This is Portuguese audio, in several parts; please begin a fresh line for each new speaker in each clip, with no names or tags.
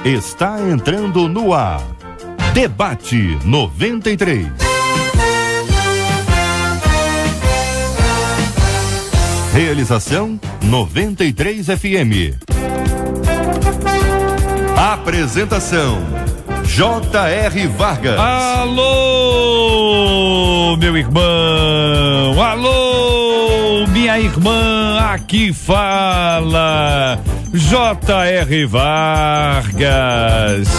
está entrando no ar. Debate 93. Realização 93 FM. Apresentação J.R. Vargas.
Alô, meu irmão. Alô, minha irmã. Aqui fala J.R. Vargas.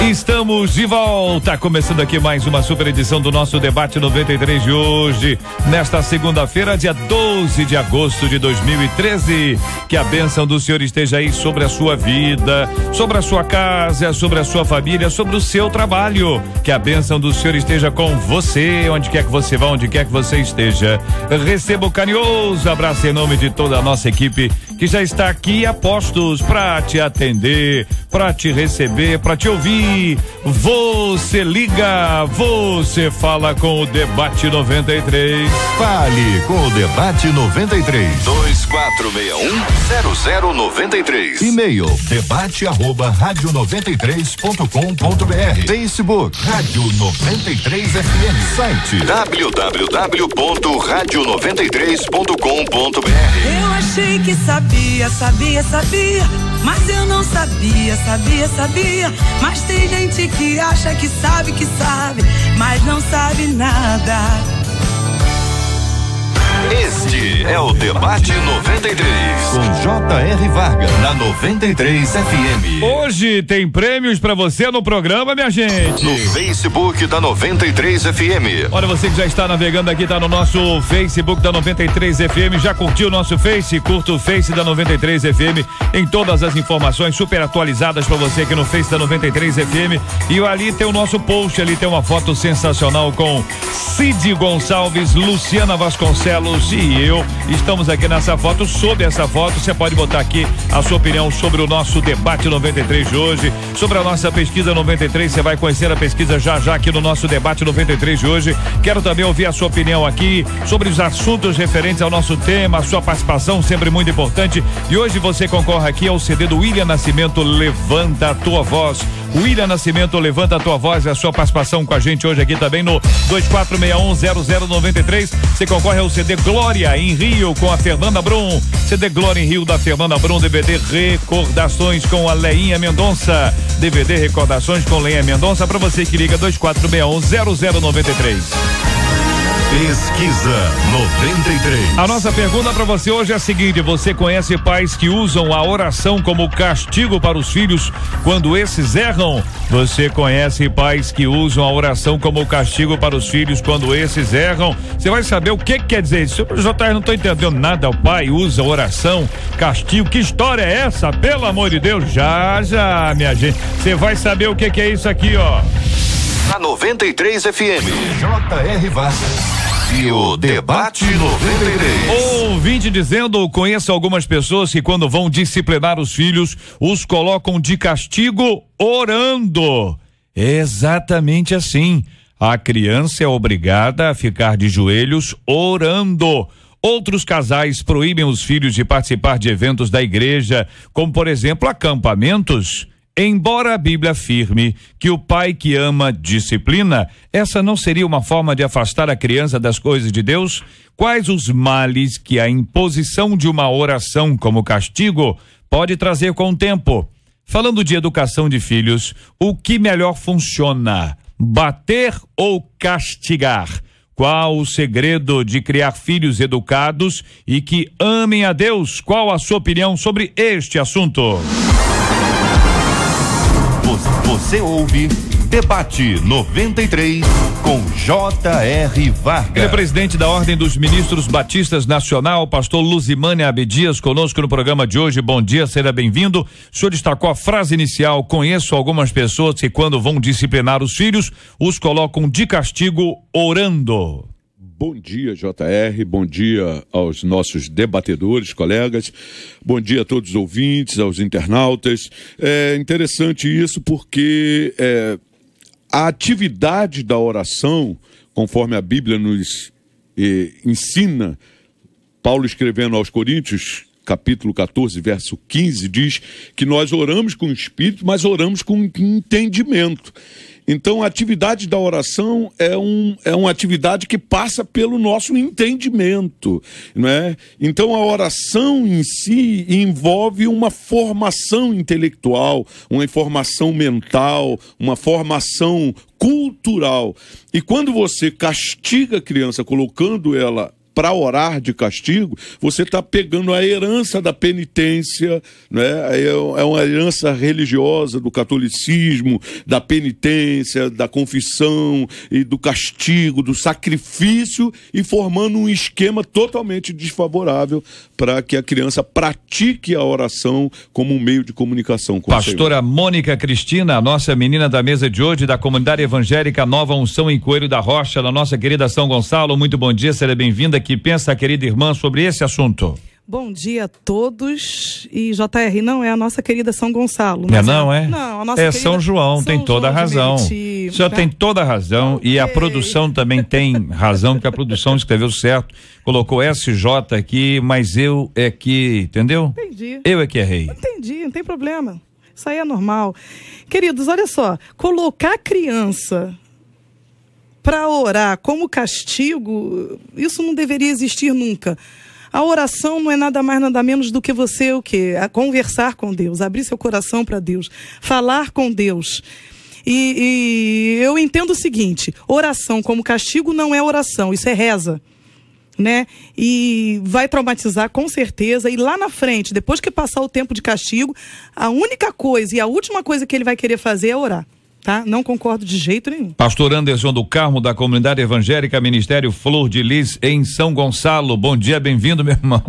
Estamos de volta, começando aqui mais uma super edição do nosso Debate 93 de hoje, nesta segunda-feira, dia 12 de agosto de 2013. Que a bênção do Senhor esteja aí sobre a sua vida, sobre a sua casa, sobre a sua família, sobre o seu trabalho. Que a bênção do Senhor esteja com você, onde quer que você vá, onde quer que você esteja. Receba o carinhoso abraço em nome de toda a nossa equipe que já está aqui a postos para te atender, para te receber, para te ouvir. Você liga, você fala com o Debate 93.
Fale com o Debate 93.
2461-0093.
E-mail debate@radio93.com.br. Facebook Rádio 93 FM. Site
www.radio93.com.br.
Eu achei que sabia, mas eu não sabia. Mas tem gente que acha que sabe, mas não sabe nada.
Este é o Debate 93.
com J.R. Vargas na 93 FM.
Hoje tem prêmios pra você no programa, minha gente.
No Facebook da 93 FM.
Olha, você que já está navegando aqui, tá no nosso Facebook da 93 FM, já curtiu o nosso Face? Curta o Face da 93 FM, em todas as informações super atualizadas pra você aqui no Face da 93 FM. E ali tem o nosso post, ali tem uma foto sensacional com Cid Gonçalves, Luciana Vasconcelos e eu. Estamos aqui nessa foto. Sob essa foto, você pode botar aqui a sua opinião sobre o nosso Debate 93 de hoje, sobre a nossa pesquisa 93. Você vai conhecer a pesquisa já aqui no nosso Debate 93 de hoje. Quero também ouvir a sua opinião aqui sobre os assuntos referentes ao nosso tema, a sua participação sempre muito importante. E hoje você concorre aqui ao CD do William Nascimento, Levanta a Tua Voz. William Nascimento, Levanta a Tua Voz, a sua participação com a gente hoje aqui também no 2461-0093. Você concorre ao CD Glória em Rio com a Fernanda Brum. CD Glória em Rio da Fernanda Brum, DVD Recordações com a Leinha Mendonça. DVD Recordações com Leinha Mendonça, para você que liga 2461-0093.
Pesquisa 93.
A nossa pergunta para você hoje é a seguinte: você conhece pais que usam a oração como castigo para os filhos quando esses erram? Você conhece pais que usam a oração como castigo para os filhos quando esses erram? Você vai saber o que quer dizer isso. JR, não estou entendendo nada. O pai usa oração, castigo. Que história é essa? Pelo amor de Deus, já, minha gente. Você vai saber o que é isso aqui, ó.
Na 93 FM.
J.R. Vargas e o Debate 93.
Ouvinte dizendo: conheço algumas pessoas que quando vão disciplinar os filhos, os colocam de castigo orando. Exatamente assim. A criança é obrigada a ficar de joelhos orando. Outros casais proíbem os filhos de participar de eventos da igreja, como por exemplo acampamentos. Embora a Bíblia afirme que o pai que ama disciplina, essa não seria uma forma de afastar a criança das coisas de Deus? Quais os males que a imposição de uma oração como castigo pode trazer com o tempo? Falando de educação de filhos, o que melhor funciona? Bater ou castigar? Qual o segredo de criar filhos educados e que amem a Deus? Qual a sua opinião sobre este assunto?
Você ouve Debate 93 com J.R. Vargas.
Ele é presidente da Ordem dos Ministros Batistas Nacional, pastor Luzimânia Abdias, conosco no programa de hoje. Bom dia, seja bem-vindo. O senhor destacou a frase inicial: conheço algumas pessoas que quando vão disciplinar os filhos, os colocam de castigo orando.
Bom dia, JR, bom dia aos nossos debatedores, colegas, bom dia a todos os ouvintes, aos internautas. É interessante isso porque a atividade da oração, conforme a Bíblia nos ensina, Paulo escrevendo aos Coríntios, capítulo 14, verso 15, diz que nós oramos com o Espírito, mas oramos com entendimento. Então, a atividade da oração é uma atividade que passa pelo nosso entendimento, não é? Então, a oração em si envolve uma formação intelectual, uma formação mental, uma formação cultural. E quando você castiga a criança, colocando ela para orar de castigo, você está pegando a herança da penitência, né? É uma herança religiosa do catolicismo, da penitência, da confissão e do castigo, do sacrifício, e formando um esquema totalmente desfavorável para que a criança pratique a oração como um meio de comunicação com o Senhor.
Pastora Mônica Cristina, a nossa menina da mesa de hoje, da comunidade evangélica Nova Unção em Coelho da Rocha, da nossa querida São Gonçalo, muito bom dia, seja bem-vinda. Que pensa a querida irmã sobre esse assunto?
Bom dia a todos. E JR, não é a nossa querida São Gonçalo.
Não, é?
Não, a nossa
é
querida
São João, tem toda a razão. O senhor tem toda a razão. Okay. E a produção também tem razão, porque a produção escreveu certo, colocou SJ aqui, mas eu é que, entendeu?
Entendi.
Eu é que errei.
Entendi, não tem problema. Isso aí é normal. Queridos, olha só, colocar a criança para orar como castigo, isso não deveria existir nunca. A oração não é nada mais, nada menos do que você o quê? A conversar com Deus, abrir seu coração para Deus, falar com Deus. E eu entendo o seguinte, oração como castigo não é oração, isso é reza, né? E vai traumatizar com certeza, e lá na frente, depois que passar o tempo de castigo, a única coisa e a última coisa que ele vai querer fazer é orar. Tá? Não concordo de jeito nenhum.
Pastor Anderson do Carmo, da comunidade evangélica Ministério Flor de Lis, em São Gonçalo. Bom dia, bem-vindo, meu irmão.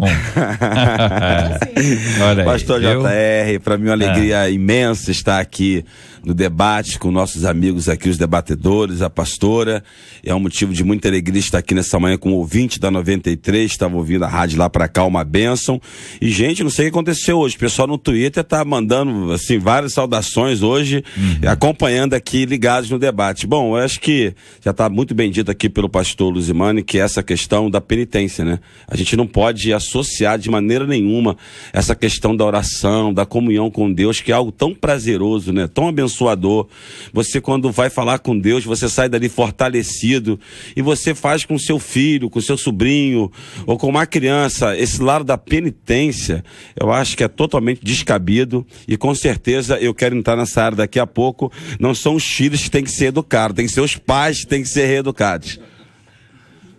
Olha aí, Pastor JR, para mim é uma alegria imensa estar aqui no debate com nossos amigos aqui, os debatedores, a pastora. É um motivo de muita alegria estar aqui nessa manhã com o ouvinte da 93, estava ouvindo a rádio lá pra cá, uma bênção. E, gente, não sei o que aconteceu hoje, o pessoal no Twitter tá mandando, assim, várias saudações hoje, acompanhando aqui, ligados no debate. Bom, eu acho que já tá muito bem dito aqui pelo pastor Luzimani, que é essa questão da penitência, né? A gente não pode associar de maneira nenhuma essa questão da oração, da comunhão com Deus, que é algo tão prazeroso, né? Tão abençoador. Você, quando vai falar com Deus, você sai dali fortalecido, e você faz com seu filho, com seu sobrinho, ou com uma criança, esse lado da penitência, eu acho que é totalmente descabido, e com certeza eu quero entrar nessa área daqui a pouco. Não são os filhos que têm que ser educados, tem que ser os pais que têm que ser reeducados.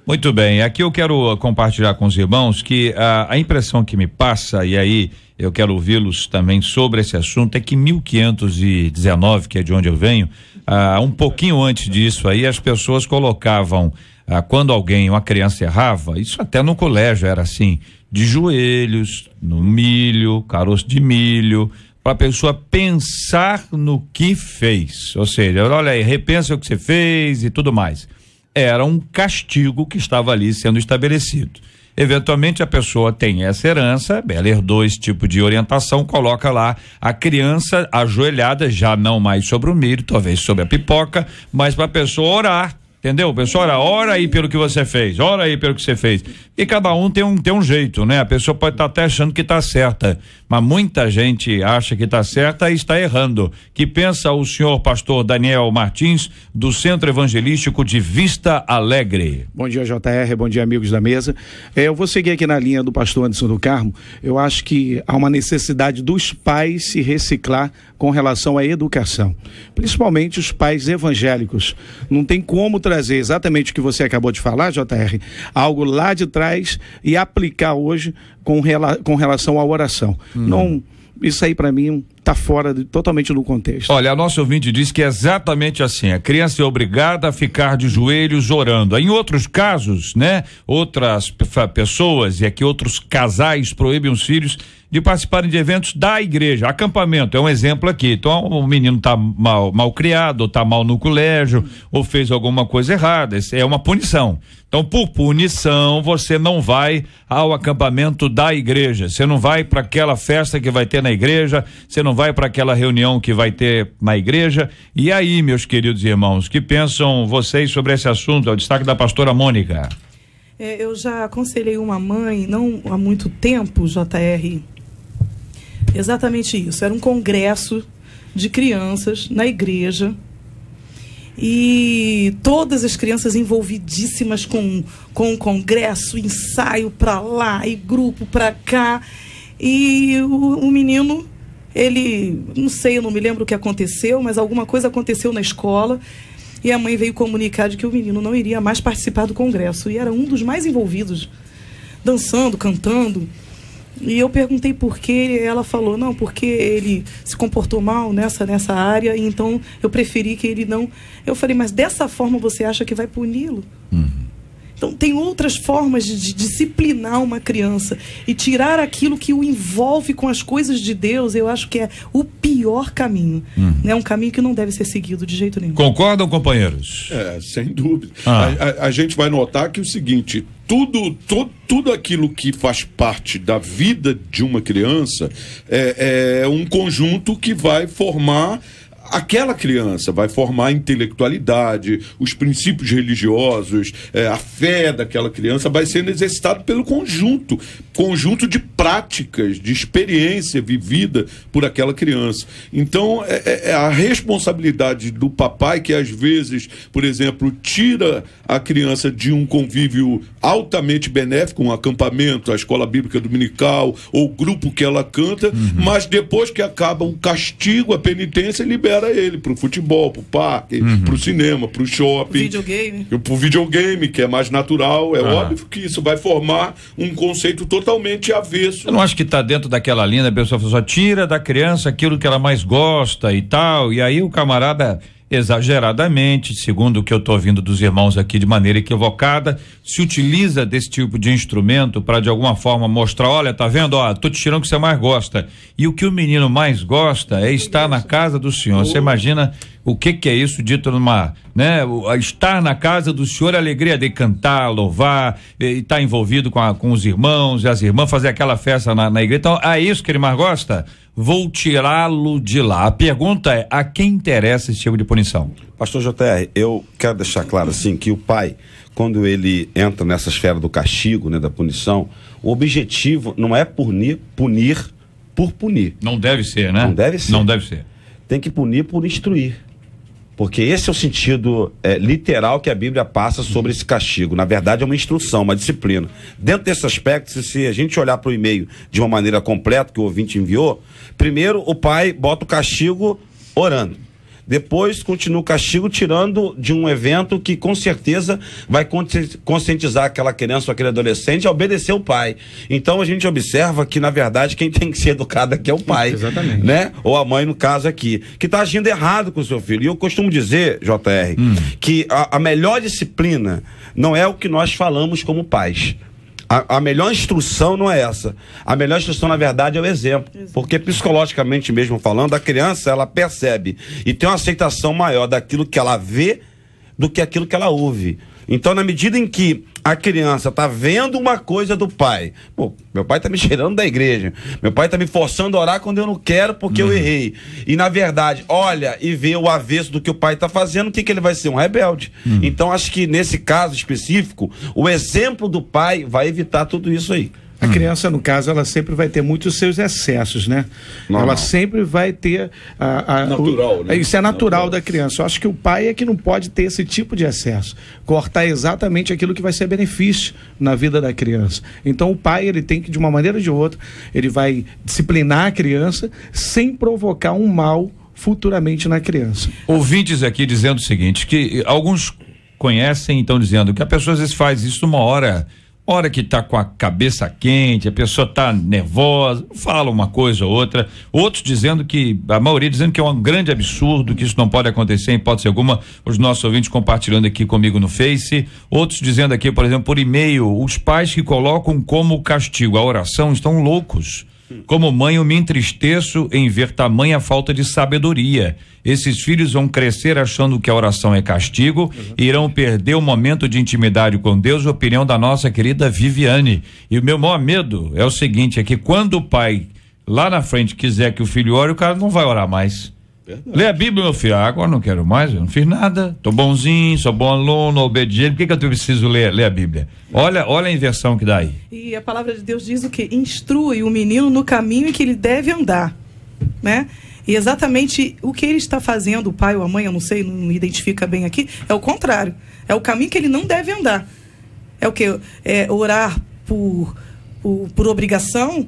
Muito bem, aqui eu quero compartilhar com os irmãos que a impressão que me passa, e aí eu quero ouvi-los também sobre esse assunto, é que 1519, que é de onde eu venho, um pouquinho antes disso aí, as pessoas colocavam, quando uma criança errava, isso até no colégio era assim, de joelhos, no milho, caroço de milho, para a pessoa pensar no que fez, ou seja, olha aí, repensa o que você fez e tudo mais. Era um castigo que estava ali sendo estabelecido. Eventualmente a pessoa tem essa herança, ela herdou esse tipo de orientação, coloca lá a criança ajoelhada, já não mais sobre o milho, talvez sobre a pipoca, mas para a pessoa orar. Entendeu? Pessoal, ora aí pelo que você fez, ora aí pelo que você fez. E cada um tem um jeito, né? A pessoa pode estar até achando que está certa, mas muita gente acha que está certa e está errando. Que pensa o senhor pastor Daniel Martins, do Centro Evangelístico de Vista Alegre?
Bom dia, JR, bom dia, amigos da mesa. Eu vou seguir aqui na linha do pastor Anderson do Carmo. Eu acho que há uma necessidade dos pais se reciclar com relação à educação, principalmente os pais evangélicos. Não tem como trazer exatamente o que você acabou de falar, JR, algo lá de trás e aplicar hoje com relação à oração. Não, isso aí para mim está fora totalmente do contexto.
Olha, a nossa ouvinte diz que é exatamente assim, a criança é obrigada a ficar de joelhos orando. Em outros casos, né, outras pessoas, e aqui outros casais proíbem os filhos de participarem de eventos da igreja. Acampamento é um exemplo aqui. Então o menino está mal criado, ou está mal no colégio, ou fez alguma coisa errada. Isso é uma punição. Então, por punição, você não vai ao acampamento da igreja. Você não vai para aquela festa que vai ter na igreja, você não vai para aquela reunião que vai ter na igreja. E aí, meus queridos irmãos, que pensam vocês sobre esse assunto? É o destaque da pastora Mônica.
Eu já aconselhei uma mãe, não há muito tempo, JR, exatamente isso. Era um congresso de crianças na igreja e todas as crianças envolvidíssimas com o congresso, ensaio para lá e grupo para cá. E o menino, ele, não sei, eu não me lembro o que aconteceu, mas alguma coisa aconteceu na escola. E a mãe veio comunicar de que o menino não iria mais participar do congresso. E era um dos mais envolvidos, dançando, cantando. E eu perguntei por quê, e ela falou, não, porque ele se comportou mal nessa área, e então eu preferi que ele não... Eu falei, mas dessa forma você acha que vai puni-lo? Então, tem outras formas de disciplinar uma criança e tirar aquilo que o envolve com as coisas de Deus. Eu acho que é o pior caminho. É um caminho que não deve ser seguido de jeito nenhum.
Concordam, companheiros?
Sem dúvida. A gente vai notar que é o seguinte, tudo aquilo que faz parte da vida de uma criança é um conjunto que vai formar aquela criança, vai formar a intelectualidade, os princípios religiosos, a fé daquela criança vai sendo exercitado pelo conjunto de práticas, de experiência vivida por aquela criança. Então, é a responsabilidade do papai que às vezes, por exemplo, tira a criança de um convívio altamente benéfico, um acampamento, a escola bíblica dominical, ou o grupo que ela canta, mas depois que acaba o castigo, a penitência, libera ele pro futebol, pro parque, pro cinema, pro shopping, pro videogame, que é mais natural. É óbvio que isso vai formar um conceito totalmente avesso.
Eu não acho que está dentro daquela linha, a pessoa só tira da criança aquilo que ela mais gosta e tal, e aí o camarada, exageradamente, segundo o que eu estou ouvindo dos irmãos aqui de maneira equivocada, se utiliza desse tipo de instrumento para de alguma forma mostrar, olha, tá vendo, tô te tirando o que você mais gosta, e o que o menino mais gosta é estar na casa do Senhor. Você imagina o que é isso dito numa, né, estar na casa do Senhor, a alegria de cantar, louvar, e estar envolvido com os irmãos e as irmãs, fazer aquela festa na igreja. Então, é isso que ele mais gosta? Vou tirá-lo de lá. A pergunta é, a quem interessa esse tipo de punição?
Pastor JR, eu quero deixar claro assim que o pai, quando ele entra nessa esfera do castigo, né, da punição, o objetivo não é punir por punir.
Não deve ser, né?
Não deve ser.
Não deve ser.
Tem que punir por instruir. Porque esse é o sentido literal que a Bíblia passa sobre esse castigo. Na verdade, é uma instrução, uma disciplina. Dentro desse aspecto, se a gente olhar para o e-mail de uma maneira completa que o ouvinte enviou, primeiro o pai bota o castigo orando. Depois continua o castigo tirando de um evento que com certeza vai conscientizar aquela criança ou aquele adolescente a obedecer o pai. Então a gente observa que na verdade quem tem que ser educado aqui é o pai.
Exatamente.
Né? Ou a mãe no caso aqui, que está agindo errado com o seu filho. E eu costumo dizer, JR, que a melhor disciplina não é o que nós falamos como pais. A melhor instrução não é essa. A melhor instrução, na verdade, é o exemplo. Porque psicologicamente mesmo falando, a criança, ela percebe e tem uma aceitação maior daquilo que ela vê do que aquilo que ela ouve. Então, na medida em que a criança está vendo uma coisa do pai, pô, meu pai está me tirando da igreja, meu pai está me forçando a orar quando eu não quero porque eu errei. E na verdade, olha e vê o avesso do que o pai está fazendo, o que ele vai ser? Um rebelde. Então acho que nesse caso específico, o exemplo do pai vai evitar tudo isso aí.
A criança, no caso, ela sempre vai ter muitos seus excessos, né? Normal. Ela sempre vai ter...
natural, né?
Isso é natural da criança. Eu acho que o pai é que não pode ter esse tipo de excesso. Cortar exatamente aquilo que vai ser benefício na vida da criança. Então, o pai, ele tem que, de uma maneira ou de outra, ele vai disciplinar a criança sem provocar um mal futuramente na criança.
Ouvintes aqui dizendo o seguinte, que alguns conhecem e estão dizendo que a pessoa às vezes faz isso uma hora que tá com a cabeça quente, a pessoa tá nervosa, fala uma coisa ou outra, outros dizendo que, a maioria dizendo que é um grande absurdo, que isso não pode acontecer em hipótese alguma, os nossos ouvintes compartilhando aqui comigo no Face, outros dizendo aqui, por exemplo, por e-mail, os pais que colocam como castigo a oração estão loucos. Como mãe, eu me entristeço em ver tamanha falta de sabedoria. Esses filhos vão crescer achando que a oração é castigo e irão perder o momento de intimidade com Deus, opinião da nossa querida Viviane. E o meu maior medo é o seguinte, é que quando o pai lá na frente quiser que o filho ore, o cara não vai orar mais. Lê a Bíblia, meu filho. Agora não quero mais, eu não fiz nada. Tô bonzinho, sou bom aluno, obediente. Por que eu preciso ler a Bíblia? Olha a inversão que dá aí.
E a palavra de Deus diz o quê? Instrui o menino no caminho em que ele deve andar, né? E exatamente o que ele está fazendo, o pai ou a mãe, eu não sei, não me identifica bem aqui, é o contrário. É o caminho que ele não deve andar. É o quê? É orar por obrigação,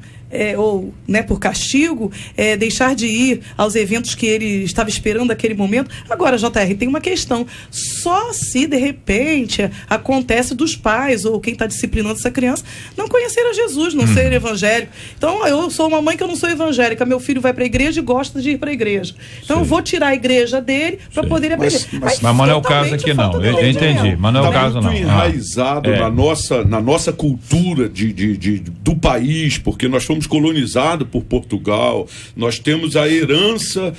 ou, né, por castigo, deixar de ir aos eventos que ele estava esperando naquele momento. Agora, JR, tem uma questão. Só se, de repente, acontece dos pais ou quem está disciplinando essa criança não conhecer a Jesus, não ser evangélico. Então, eu sou uma mãe que eu não sou evangélica. Meu filho vai para a igreja e gosta de ir para a igreja. Então, eu vou tirar a igreja dele para poder aprender.
Mas não é o caso aqui, não. Eu entendi. Mas não é o caso, não.
Está muito enraizado na nossa cultura do país, porque nós fomos colonizados por Portugal, nós temos a herança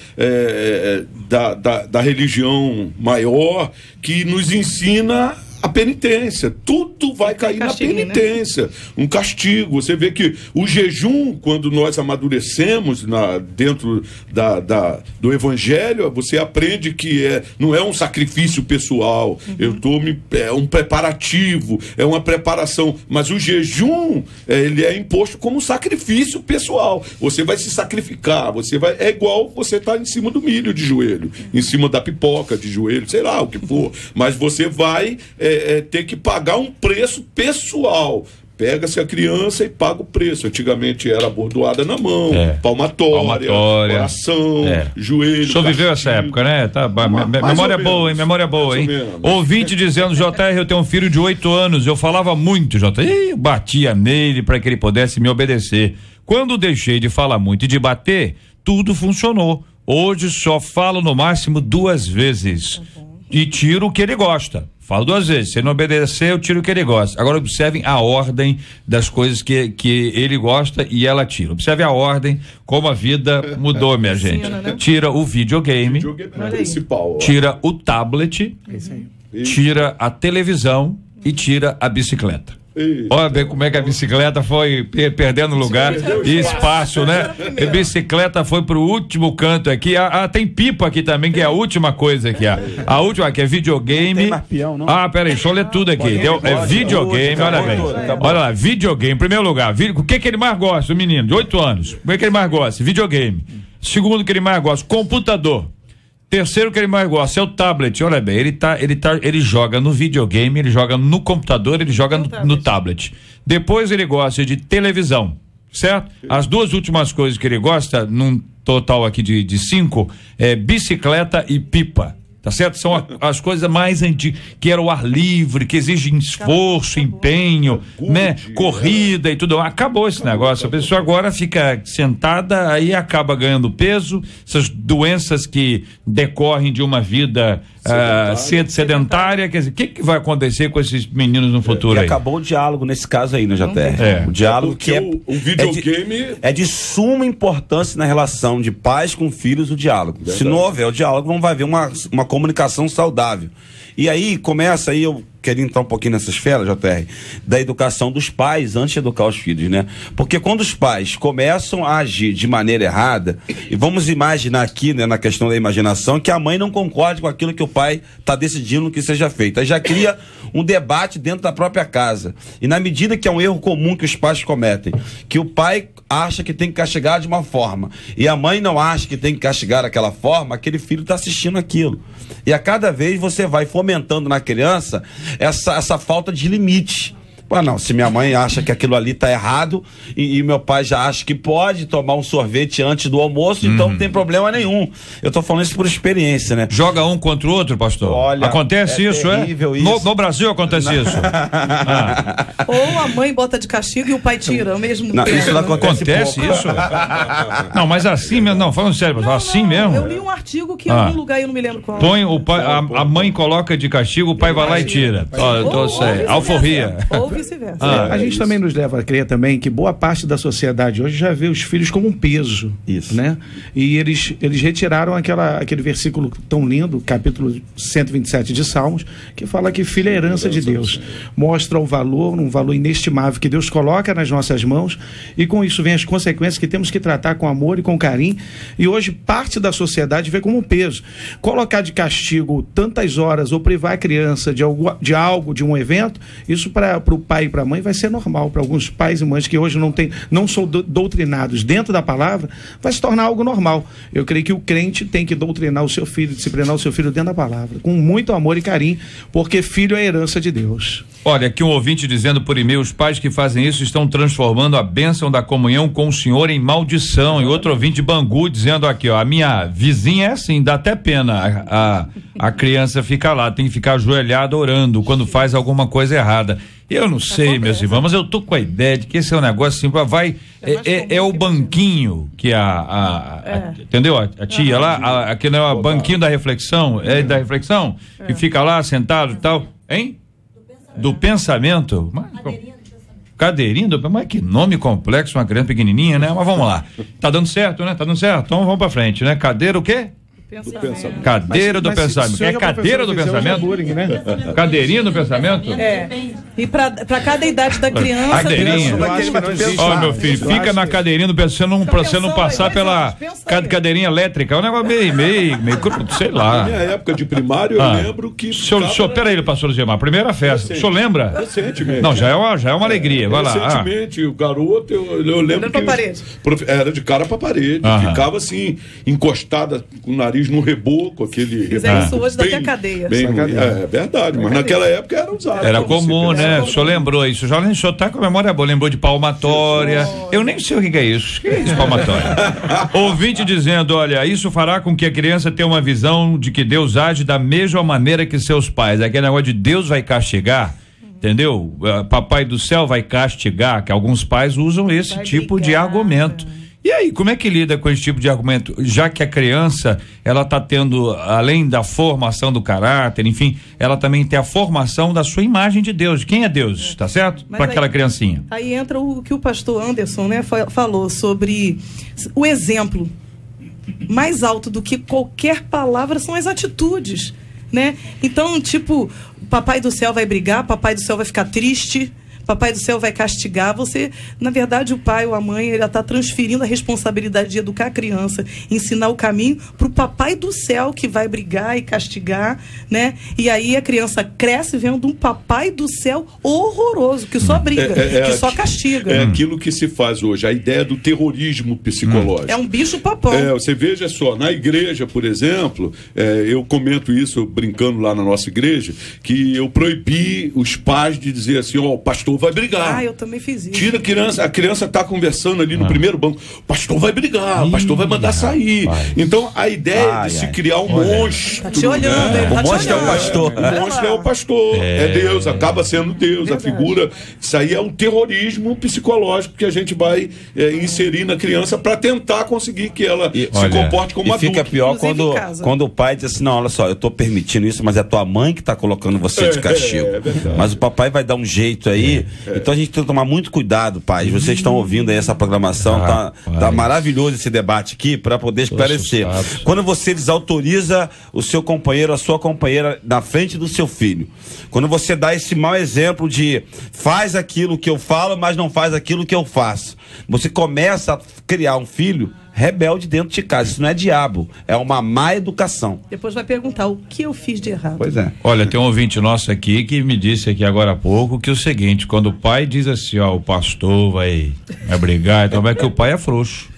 da religião maior que nos ensina a penitência. Tudo vai cair na penitência, né? Um castigo. Você vê que o jejum, quando nós amadurecemos dentro do evangelho, você aprende que não é um sacrifício pessoal, é um preparativo, é uma preparação, mas o jejum ele é imposto como um sacrifício pessoal. Você vai se sacrificar, é igual você estar em cima do milho de joelho, em cima da pipoca de joelho, sei lá o que for, mas você vai ter que pagar um preço pessoal. Pega-se a criança e paga o preço. Antigamente era bordoada na mão, palmatória, coração, joelho.
O senhor viveu essa época, né? Tá, memória boa, hein? Memória boa, hein? Ouvinte dizendo, JR, eu tenho um filho de 8 anos, eu falava muito, JR, eu batia nele para que ele pudesse me obedecer. Quando deixei de falar muito e de bater, tudo funcionou. Hoje só falo no máximo 2 vezes. E tiro o que ele gosta. Falo 2 vezes. Se ele não obedecer, eu tiro o que ele gosta. Agora observem a ordem das coisas que ele gosta e ela tira. Observe a ordem, como a vida mudou, minha gente. Tira o videogame, tira o tablet, tira a televisão e tira a bicicleta. Olha bem como é que a bicicleta foi perdendo lugar e espaço, né? A bicicleta foi pro último canto aqui. Tem pipa aqui também, que é a última coisa aqui. A última que é videogame. Peraí, deixa eu ler tudo aqui. É videogame, olha bem. Olha lá, videogame, em primeiro lugar. O que ele mais gosta, o menino de 8 anos? O que ele mais gosta? Videogame. Segundo que ele mais gosta, computador. Terceiro que ele mais gosta é o tablet. Olha bem, ele joga no videogame, ele joga no computador, ele joga no tablet. Depois ele gosta de televisão, certo? As 2 últimas coisas que ele gosta, num total aqui de 5, é bicicleta e pipa. Tá certo? São as coisas mais antigas, que era o ar livre, que exigem esforço, empenho, né? Corrida e tudo. Acabou esse negócio. A pessoa agora fica sentada, aí acaba ganhando peso, essas doenças que decorrem de uma vida sedentária. Quer dizer, o que vai acontecer com esses meninos no futuro aí?
Acabou o diálogo nesse caso aí, né, JR? O diálogo que
o videogame
é de suma importância na relação de pais com filhos, o diálogo. Verdade. Se não houver o diálogo, não vai haver uma comunicação saudável. E aí começa, eu queria entrar um pouquinho nessa esfera, JR, da educação dos pais antes de educar os filhos, né? Porque quando os pais começam a agir de maneira errada, e vamos imaginar aqui, né, na questão da imaginação, que a mãe não concorde com aquilo que o pai está decidindo que seja feito. Aí já cria um debate dentro da própria casa. E na medida que é um erro comum que os pais cometem, que o pai acha que tem que castigar de uma forma e a mãe não acha que tem que castigar daquela forma, aquele filho está assistindo aquilo. E a cada vez você vai fomentando na criança essa falta de limite. Não, se minha mãe acha que aquilo ali tá errado e meu pai já acha que pode tomar um sorvete antes do almoço, então não tem problema nenhum. Eu tô falando isso por experiência, né?
Joga um contra o outro, pastor?
Olha,
acontece isso, isso? No Brasil acontece isso.
Ou a mãe bota de castigo e o pai tira ao mesmo tempo.
Isso não acontece
isso? Não, mas assim mesmo, não, falando sério, pastor, assim mesmo?
Eu li um artigo que em algum lugar, eu não me lembro qual.
A mãe coloca de castigo, o pai vai lá e tira. Alforria.
Houve vice-versa.
A gente também nos leva a crer também que boa parte da sociedade hoje já vê os filhos como um peso.
Isso.
Né? E eles retiraram aquele versículo tão lindo, capítulo 127 de Salmos, que fala que filho é herança de Deus. Mostra o valor, um valor inestimável que Deus coloca nas nossas mãos, e com isso vem as consequências que temos que tratar com amor e com carinho. E hoje parte da sociedade vê como um peso. Colocar de castigo tantas horas ou privar a criança de algo, de um evento, isso para o pai e para a mãe vai ser normal. Para alguns pais e mães que hoje não são doutrinados dentro da palavra, vai se tornar algo normal. Eu creio que o crente tem que doutrinar o seu filho, disciplinar o seu filho dentro da palavra, com muito amor e carinho, porque filho é herança de Deus.
Olha, aqui um ouvinte dizendo por e-mail: os pais que fazem isso estão transformando a bênção da comunhão com o Senhor em maldição. E outro ouvinte de Bangu dizendo aqui, ó, a minha vizinha é assim, dá até pena a criança fica lá, tem que ficar ajoelhada orando quando faz alguma coisa errada. Eu não sei, meus irmãos, mas eu tô com a ideia de que esse é um negócio assim, é o banquinho que entendeu? A tia lá, aquele é o banquinho da reflexão, da reflexão, que fica lá sentado e tal, hein? Do pensamento. Cadeirinha do pensamento. Mas que nome complexo, uma criança pequenininha, né? Mas vamos lá. Tá dando certo, né? Tá dando certo. Então vamos pra frente, né? Cadeira o quê?
Pensamento.
Cadeira do pensamento. É cadeira do pensamento? Cadeirinha do pensamento?
E para cada idade da criança.
Cadeirinha. Ó, meu filho, fica na cadeirinha do pensamento pra você não passar pela cadeirinha elétrica. É um negócio meio sei lá.
Na minha época de primário, eu lembro que.
Senhor, peraí, pastor Gemar, primeira festa. O senhor lembra?
Recentemente.
Não, já é uma alegria. Vai lá.
Recentemente, o garoto, eu lembro que. Era de cara pra parede. Ficava assim, encostada com o nariz no reboco, aquele.
Fizer isso hoje, dá até cadeia.
É verdade, mas naquela época era usado.
Era comum, né? O senhor lembrou isso. O senhor tá com a memória boa, lembrou de palmatória. Eu nem sei o que é isso. O que é isso, palmatória? Ouvinte dizendo, olha, isso fará com que a criança tenha uma visão de que Deus age da mesma maneira que seus pais. Aquele negócio de Deus vai castigar, entendeu? Papai do céu vai castigar, que alguns pais usam esse tipo de argumento. E aí, como é que lida com esse tipo de argumento? Já que a criança, ela tá tendo, além da formação do caráter, enfim, ela também tem a formação da sua imagem de Deus, de quem é Deus, tá certo? Para aquela criancinha.
Aí entra o que o pastor Anderson, né, falou sobre o exemplo. Mais alto do que qualquer palavra são as atitudes, né? Então, tipo, papai do céu vai brigar, papai do céu vai ficar triste, papai do céu vai castigar. Você, na verdade, o pai ou a mãe, ele está transferindo a responsabilidade de educar a criança, ensinar o caminho para o papai do céu que vai brigar e castigar, né? E aí a criança cresce vendo um papai do céu horroroso, que só briga, que só castiga.
É aquilo que se faz hoje, a ideia do terrorismo psicológico.
É um bicho papão.
Você veja só, na igreja, por exemplo, eu comento isso brincando lá na nossa igreja, que eu proibi os pais de dizer assim, o pastor vai brigar.
Eu também fiz isso.
Tira a criança está conversando ali no primeiro banco, o pastor vai brigar, o pastor vai mandar sair. Então a ideia de se criar um monstro.
Tá te olhando,
né?
O monstro é o pastor.
O monstro é o pastor, é Deus, acaba sendo Deus, a figura. Isso aí é um terrorismo psicológico que a gente vai inserir na criança para tentar conseguir que ela se comporte como adulto.
E fica pior quando o pai diz assim, não, olha só, eu tô permitindo isso, mas é tua mãe que tá colocando você de castigo. Mas o papai vai dar um jeito aí. Então a gente tem que tomar muito cuidado, pais. Vocês estão ouvindo aí essa programação, tá maravilhoso esse debate aqui para poder esclarecer. Quando você desautoriza o seu companheiro, a sua companheira na frente do seu filho, quando você dá esse mau exemplo de faz aquilo que eu falo, mas não faz aquilo que eu faço, você começa a criar um filho rebelde dentro de casa. Isso não é diabo, é uma má educação.
Depois vai perguntar o que eu fiz de errado.
Pois é.
Olha, tem um ouvinte nosso aqui que me disse aqui agora há pouco que o seguinte, quando o pai diz assim, o pastor vai brigar, então é que o pai é frouxo.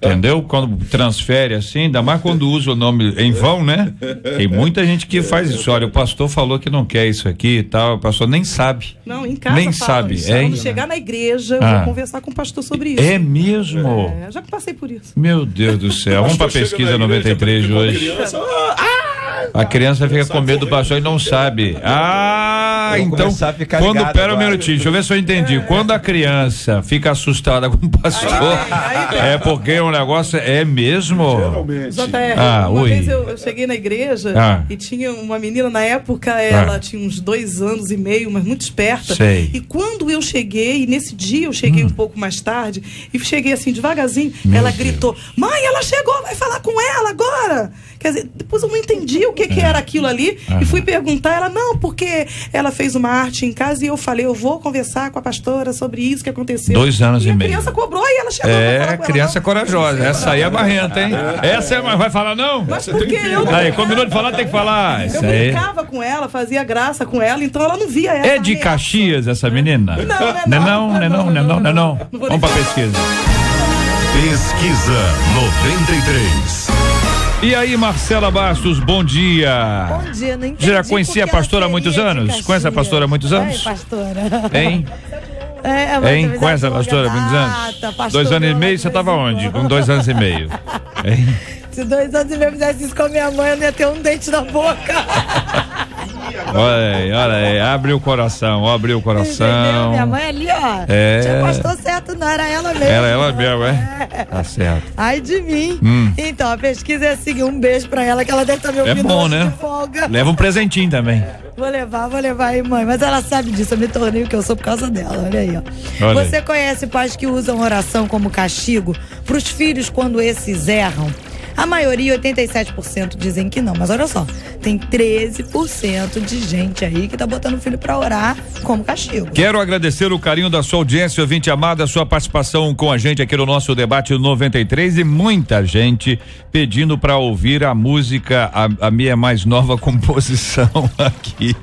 Entendeu? Quando transfere assim, ainda mais quando usa o nome em vão, né? Tem muita gente que faz isso. Olha, o pastor falou que não quer isso aqui e tal, o pastor nem sabe.
Não, em casa
nem sabe.
Quando chegar na igreja, eu vou conversar com o pastor sobre isso.
É mesmo?
Já que passei por isso.
Meu Deus do céu. Vamos pra pesquisa 93 de hoje. A criança fica com medo do pastor e não sabe. Então, quando, pera um minutinho, deixa eu ver se eu entendi. Quando a criança fica assustada com o pastor, é porque o negócio é mesmo?
JR, uma vez eu cheguei na igreja e tinha uma menina, na época, ela tinha uns 2 anos e meio, mas muito esperta.
Sei.
E quando eu cheguei, nesse dia eu cheguei um pouco mais tarde, e cheguei assim devagarzinho, ela gritou: mãe, ela chegou, vai falar com ela agora. Quer dizer, depois eu não entendi o que era aquilo ali, e fui perguntar, ela, não, porque ela fez uma arte em casa, e eu falei, eu vou conversar com a pastora sobre isso que aconteceu.
2 anos e meio.
A criança cobrou e ela chegou. É,
criança corajosa, essa aí é barrenta, hein? Essa vai falar não?
Mas porque
Aí, combinou de falar, tem que falar.
Eu brincava com ela, fazia graça com ela, então ela não via essa.
É de Caxias essa menina? Não. Vamos pra pesquisa.
Pesquisa 93.
E aí, Marcela Bastos, bom dia.
Bom dia, não entendi.
Já conhecia a pastora há muitos anos? Conhece a pastora há muitos anos?
Oi, pastora.
Hein? Conhece a pastora há muitos anos? 2 anos e meio, você estava onde? Com 2 anos e meio. Hein?
Se 2 anos e meio fizesse isso com a minha mãe, eu não ia ter um dente na boca.
Olha aí, abriu o coração.
Entendeu? Minha mãe ali, ó. Tinha pastor certo, não era ela mesmo.
Era ela mesmo, é? Tá certo.
Ai de mim. Então, a pesquisa é seguir. Um beijo pra ela, que ela deve estar me ouvindo.
É bom, né?
De folga.
Leva um presentinho também.
Vou levar aí, mãe. Mas ela sabe disso, eu me tornei o que eu sou por causa dela. Olha aí, ó.
Olha
Você
aí.
conhece pais que usam oração como castigo pros filhos quando esses erram? A maioria, 87%, dizem que não. Mas olha só, tem 13% de gente aí que tá botando o filho pra orar como castigo.
Quero agradecer o carinho da sua audiência, ouvinte amada, a sua participação com a gente aqui no nosso debate 93 e muita gente pedindo pra ouvir a música, a minha mais nova composição aqui,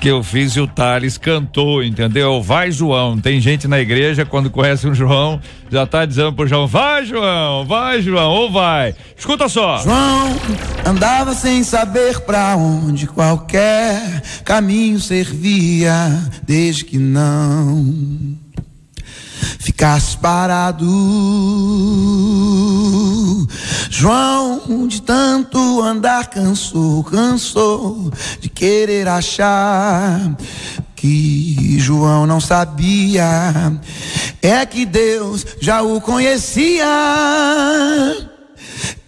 que eu fiz e o Thales cantou, entendeu? Vai, João. Tem gente na igreja, quando conhece um João, já tá dizendo pro João, vai, João, ou vai. Escuta só.
João andava sem saber pra onde qualquer caminho servia, desde que não ficasse parado. João, de tanto andar, cansou de querer achar. Que João não sabia é que Deus já o conhecia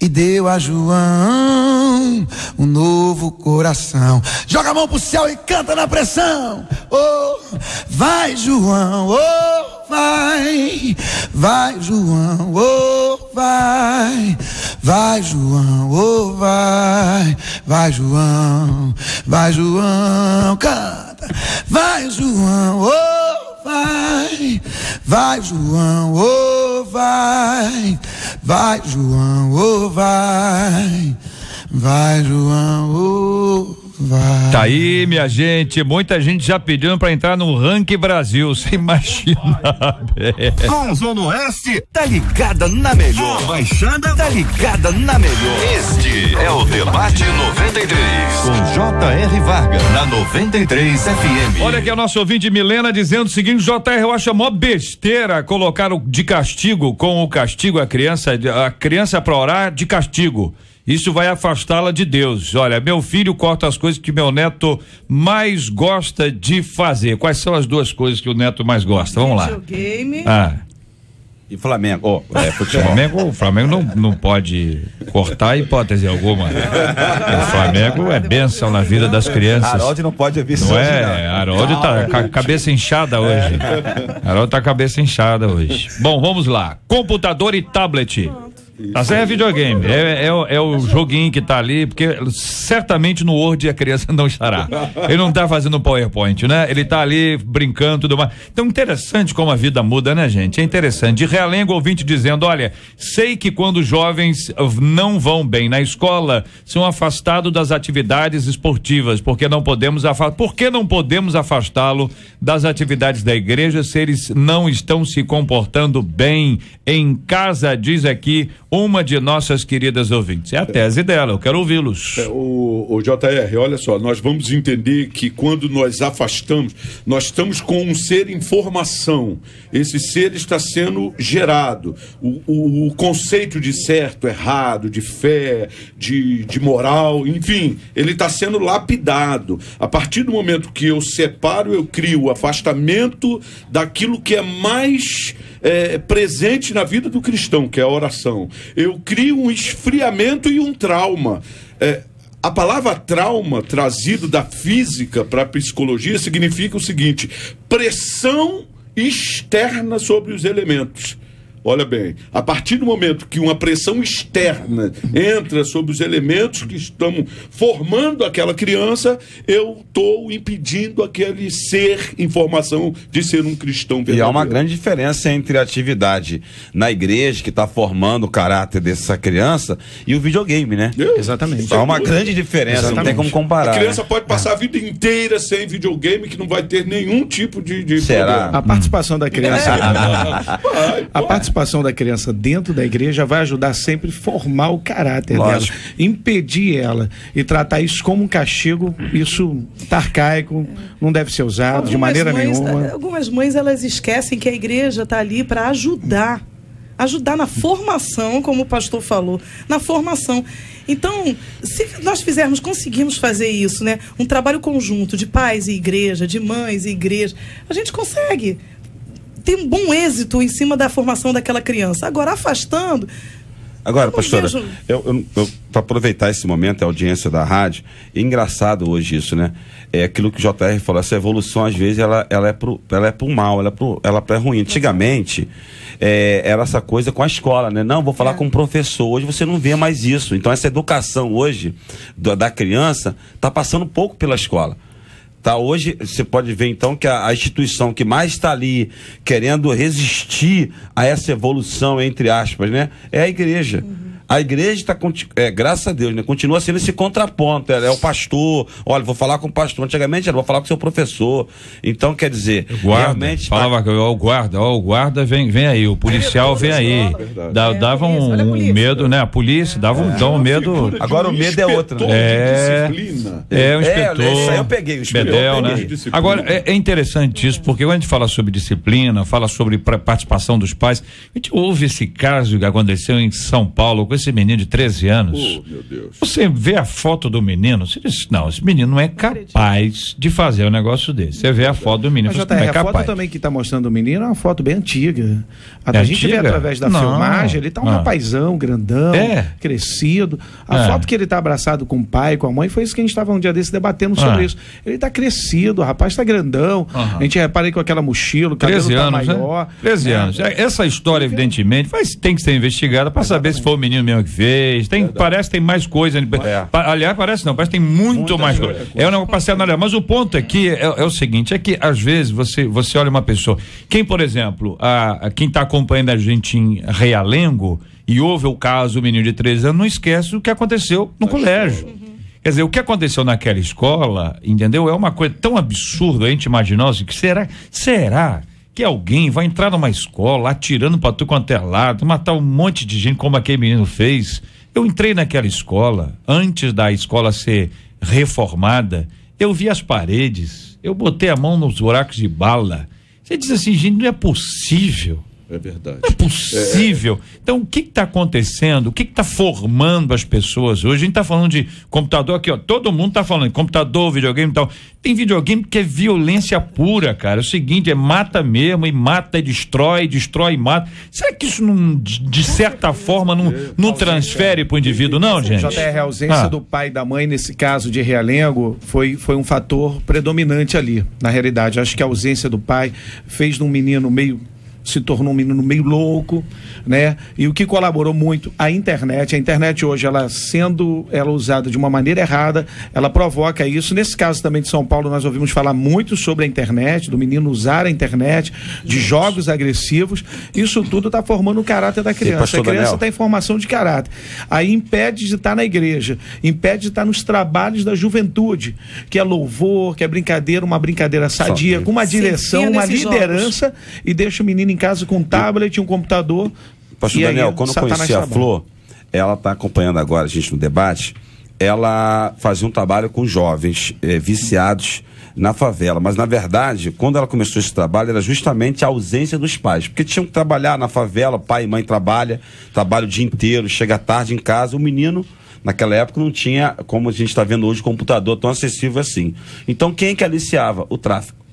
e deu a João um novo coração. Joga a mão pro céu e canta na pressão. Oh, vai, João, oh, vai, João, oh, vai, João, oh, vai, João, canta. Vai, João, oh, vai, João, oh, vai, João, oh, vai, João, oh, vai.
Tá aí, minha gente, muita gente já pedindo pra entrar no Ranking Brasil, você imagina.
Com Zona Oeste, tá ligada na melhor. Baixada, tá ligada na melhor. Este é o Debate 93. Com J.R. Varga, na 93 FM.
Olha aqui a nossa ouvinte Milena dizendo o seguinte: J.R., eu acho a maior besteira colocar de castigo com o castigo a criança pra orar de castigo. Isso vai afastá-la de Deus. Olha, meu filho corta as coisas que meu neto mais gosta de fazer. Quais são as 2 coisas que o neto mais gosta? Vamos lá.
Videogame.
E Flamengo?
O Flamengo não pode cortar hipótese alguma. O Flamengo é bênção na vida das crianças.
Harold não pode ouvir isso.
Não é? Harold tá com a cabeça inchada hoje. Harold tá com a cabeça inchada hoje. Bom, vamos lá. Computador e tablet. Tá certo, é videogame, é o joguinho que tá ali, porque certamente no Word a criança não estará. Ele não tá fazendo PowerPoint, né? Ele tá ali brincando, tudo mais. Então, interessante como a vida muda, né, gente? É interessante. De Realengo, ouvinte dizendo, olha, sei que quando jovens não vão bem na escola, são afastados das atividades esportivas, por que não podemos afastá-lo das atividades da igreja se eles não estão se comportando bem em casa, diz aqui uma de nossas queridas ouvintes. É a tese dela, eu quero ouvi-los.
O JR, olha só, nós vamos entender que quando nós afastamos, nós estamos com um ser em formação. Esse ser está sendo gerado. O conceito de certo, errado, de fé, de moral, enfim, ele está sendo lapidado. A partir do momento que eu separo, eu crio o afastamento daquilo que é mais presente na vida do cristão, que é a oração. Eu crio um esfriamento e um trauma. A palavra trauma, trazido da física para a psicologia, significa o seguinte: pressão externa sobre os elementos. Olha bem, a partir do momento que uma pressão externa entra sobre os elementos que estão formando aquela criança, eu estou impedindo aquele ser em formação de ser um cristão verdadeiro.
E há uma grande diferença entre a atividade na igreja, que está formando o caráter dessa criança, e o videogame, né?
Exatamente.
Há uma grande diferença,
Exatamente.
Não tem como comparar.
A criança
né?
pode passar a vida inteira sem videogame, que não vai ter nenhum tipo de
Será?
problema.
A participação da criança. A participação da criança dentro da igreja vai ajudar sempre a formar o caráter
Lógico.
dela, impedir ela e tratar isso como um castigo. Isso tá arcaico, não deve ser usado de maneira nenhuma.
Algumas mães, elas esquecem que a igreja está ali para ajudar na formação, como o pastor falou, na formação. Então, se nós conseguirmos fazer isso, né, um trabalho conjunto de pais e igreja, de mães e igreja, a gente consegue tem um bom êxito em cima da formação daquela criança. Agora, afastando...
Agora, pastora, eu para aproveitar esse momento, a audiência da rádio, é engraçado hoje isso, né? É aquilo que o JR falou, essa evolução, às vezes, ela é pro mal, ela é ruim. Antigamente, era essa coisa com a escola, né? Não, vou falar com o professor. Hoje você não vê mais isso. Então, essa educação hoje da criança está passando um pouco pela escola. Tá, hoje você pode ver então que a instituição que mais está ali querendo resistir a essa evolução, entre aspas, né, é a igreja. A igreja está, graças a Deus, né, continua sendo esse contraponto. É o pastor, olha, vou falar com o pastor. Antigamente era, vou falar com o seu professor. Então, quer dizer, realmente.
Falava que o guarda vem aí, o policial vem aí. Dava um medo, né? A polícia dava um medo.
Agora o medo é outro, né?
O inspetor.
Isso aí eu peguei, o inspetor.
Né? Agora, é interessante isso, porque quando a gente fala sobre disciplina, fala sobre participação dos pais, a gente ouve esse caso que aconteceu em São Paulo com esse menino de 13 anos.
Meu Deus.
Você vê a foto do menino, você diz, não, esse menino não é capaz de fazer um negócio desse. Você vê a foto do menino,
mas,
não é capaz.
A foto também que está mostrando o menino é uma foto bem antiga. A gente vê através da filmagem, ele está um rapazão, grandão, crescido. A foto que ele está abraçado com o pai, com a mãe, foi isso que a gente estava um dia desse debatendo sobre isso. Ele está crescido, o rapaz está grandão. A gente repara aí com aquela mochila, o cabelo está maior.
13 anos. Essa história, evidentemente, tem que ser investigada para saber se foi o menino mesmo que fez. Parece que tem mais coisa. Aliás, parece que tem muito mais coisa. É um negócio para ser analisado. Mas o ponto aqui é o seguinte, é que às vezes você olha uma pessoa, por exemplo, quem está acompanhando a gente em Realengo e ouve o caso do menino de 13 anos, não esquece o que aconteceu no colégio. Quer dizer, o que aconteceu naquela escola, entendeu? É uma coisa tão absurda, a gente imaginou assim, que será que alguém vai entrar numa escola atirando para tudo quanto é lado, matar um monte de gente como aquele menino fez? Eu entrei naquela escola, antes da escola ser reformada, eu vi as paredes, eu botei a mão nos buracos de bala. Você diz assim, gente, não é possível.
É verdade.
Não é possível. Então, o que está acontecendo? O que está formando as pessoas hoje? A gente está falando de computador aqui, ó. Todo mundo está falando de computador, videogame e tal. Tem videogame que é violência pura, cara. É o seguinte, mata mesmo, e mata e destrói e mata. Será que isso, de certa forma, não transfere para o indivíduo, não, gente?
JR, a ausência do pai e da mãe, nesse caso de Realengo, foi um fator predominante ali, na realidade. Acho que a ausência do pai fez de um menino se tornou um menino meio louco, né? E o que colaborou muito, a internet hoje, ela usada de uma maneira errada, ela provoca isso. Nesse caso também de São Paulo, nós ouvimos falar muito sobre a internet, do menino usar a internet, de jogos agressivos. Isso tudo está formando o caráter da criança. A criança está em formação de caráter. Aí impede de estar na igreja, impede de estar nos trabalhos da juventude, que é louvor, que é brincadeira, uma brincadeira sadia, com uma direção, uma liderança, e deixa o menino em casa com um tablet, um computador.
Pastor Daniel, quando eu conheci a Flor, ela está acompanhando agora a gente no debate, ela fazia um trabalho com jovens viciados na favela, mas na verdade, quando ela começou esse trabalho, era justamente a ausência dos pais, porque tinham que trabalhar na favela, pai e mãe trabalha o dia inteiro, chega tarde em casa, o menino naquela época não tinha, como a gente está vendo hoje, computador tão acessível assim. Então quem que aliciava? O tráfico.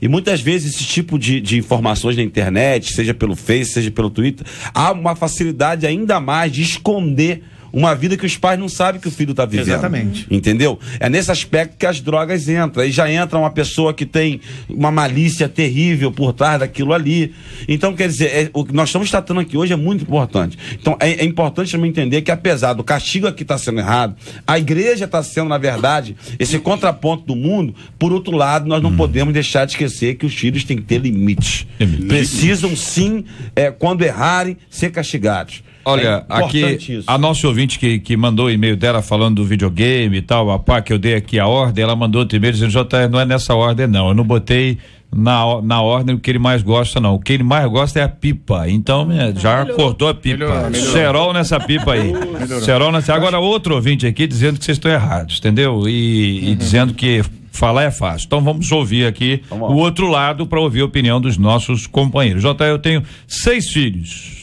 E muitas vezes esse tipo de informações na internet, seja pelo Face, seja pelo Twitter, há uma facilidade ainda mais de esconder uma vida que os pais não sabem que o filho está vivendo.
Exatamente.
Entendeu? É nesse aspecto que as drogas entram. Aí já entra uma pessoa que tem uma malícia terrível por trás daquilo ali. Então, quer dizer, o que nós estamos tratando aqui hoje é muito importante. Então, é importante também entender que, apesar do castigo aqui estar sendo errado, a igreja está sendo, na verdade, esse contraponto do mundo. Por outro lado, nós não podemos deixar de esquecer que os filhos têm que ter limites. Precisam, sim, quando errarem, ser castigados.
Olha, aqui, a nossa ouvinte que mandou o e-mail dela falando do videogame e tal, a pá, que eu dei aqui a ordem, ela mandou outro e-mail dizendo, não é nessa ordem não, eu não botei na ordem o que ele mais gosta não, o que ele mais gosta é a pipa, então já cortou a pipa, melhorou. Cerol nessa pipa aí, Cerol nessa. Agora outro ouvinte aqui dizendo que vocês estão errados, entendeu? E dizendo que falar é fácil. Então vamos ouvir aqui o outro lado para ouvir a opinião dos nossos companheiros. Eu tenho 6 filhos.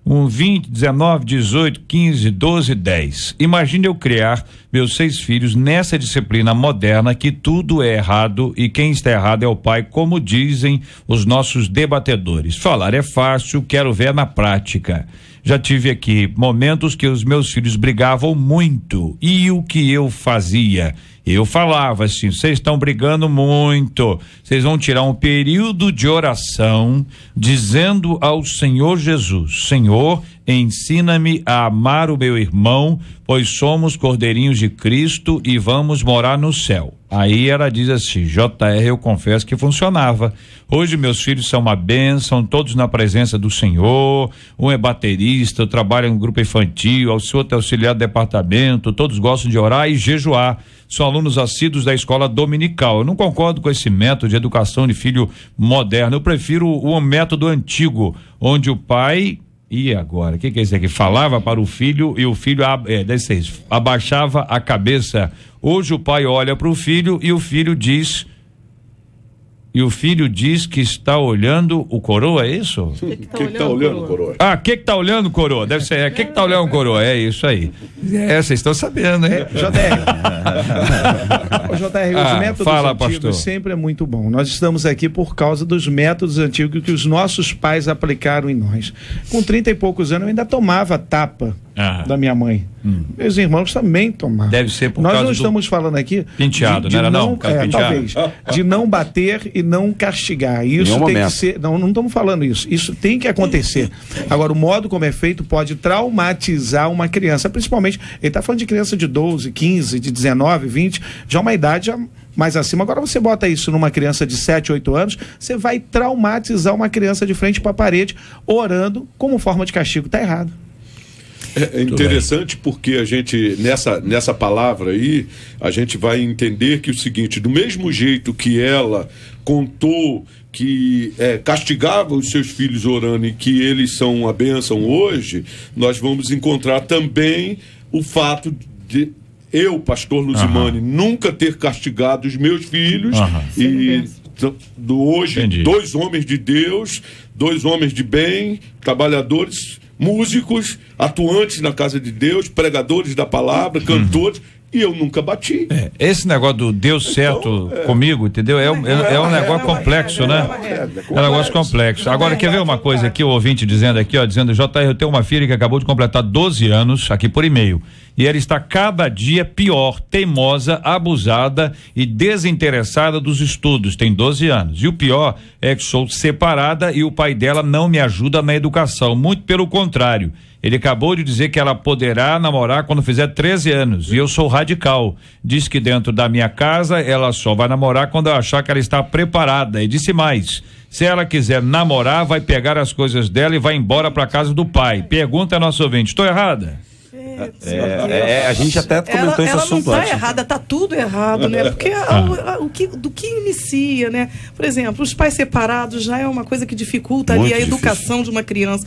20, 19, 18, 15, 12, 10. Imagine eu criar meus 6 filhos nessa disciplina moderna que tudo é errado e quem está errado é o pai, como dizem os nossos debatedores. Falar é fácil, quero ver na prática. Já tive aqui momentos que os meus filhos brigavam muito. E o que eu fazia? Eu falava assim, vocês estão brigando muito, vocês vão tirar um período de oração, dizendo ao Senhor Jesus, Senhor, ensina-me a amar o meu irmão, pois somos cordeirinhos de Cristo e vamos morar no céu. Aí ela diz assim, JR, eu confesso que funcionava. Hoje meus filhos são uma bênção, todos na presença do Senhor, um é baterista, eu trabalho em grupo infantil, o outro é auxiliar do departamento, todos gostam de orar e jejuar. São alunos assíduos da escola dominical. Eu não concordo com esse método de educação de filho moderno. Eu prefiro o método antigo, onde o pai... E agora? O que é isso aqui? Falava para o filho e o filho abaixava a cabeça. Hoje o pai olha para o filho e o filho diz... que está olhando o coroa, é isso?
O que está olhando o coroa?
Ah, o que está olhando o coroa? Deve ser, que está olhando o coroa? É isso aí. Vocês estão sabendo, hein?
JR, os métodos antigos pastor. Sempre é muito bom. Nós estamos aqui por causa dos métodos antigos que os nossos pais aplicaram em nós. Com 30 e poucos anos eu ainda tomava tapa da minha mãe. Meus irmãos também tomavam.
Deve ser por
nós
causa
não estamos falando aqui
penteado,
de
não era não?
Talvez, de não bater e não castigar. Isso tem que ser, não estamos falando isso. Isso tem que acontecer. Agora, o modo como é feito pode traumatizar uma criança, principalmente, ele está falando de criança de 12, 15, de 19, 20, já uma idade mais acima. Agora você bota isso numa criança de 7, 8 anos, você vai traumatizar uma criança de frente para a parede, orando como forma de castigo. Está errado.
É interessante porque a gente, nessa palavra aí, a gente vai entender que o seguinte, do mesmo jeito que ela contou que castigava os seus filhos orando e que eles são uma bênção hoje, nós vamos encontrar também o fato de eu, pastor Luzimani, nunca ter castigado os meus filhos e hoje Entendi. 2 homens de Deus, 2 homens de bem, trabalhadores, músicos, atuantes na casa de Deus, pregadores da palavra, cantores, e eu nunca bati.
Esse negócio do deu certo comigo, entendeu? É um negócio complexo, né? É um negócio complexo. Agora, quer ver uma coisa aqui, o ouvinte dizendo aqui, dizendo, JR, eu tenho uma filha que acabou de completar 12 anos, aqui por e-mail, e ela está cada dia pior, teimosa, abusada e desinteressada dos estudos, tem 12 anos. E o pior é que sou separada e o pai dela não me ajuda na educação, muito pelo contrário. Ele acabou de dizer que ela poderá namorar quando fizer 13 anos. E eu sou radical. Diz que dentro da minha casa ela só vai namorar quando eu achar que ela está preparada. E disse mais: se ela quiser namorar, vai pegar as coisas dela e vai embora para casa do pai. Pergunta a nossa ouvinte: estou errada?
A gente até comentou esse assunto.
Ela não está errada, está tudo errado, né? Porque do que inicia, né? Por exemplo, os pais separados já é uma coisa que dificulta ali a educação de uma criança.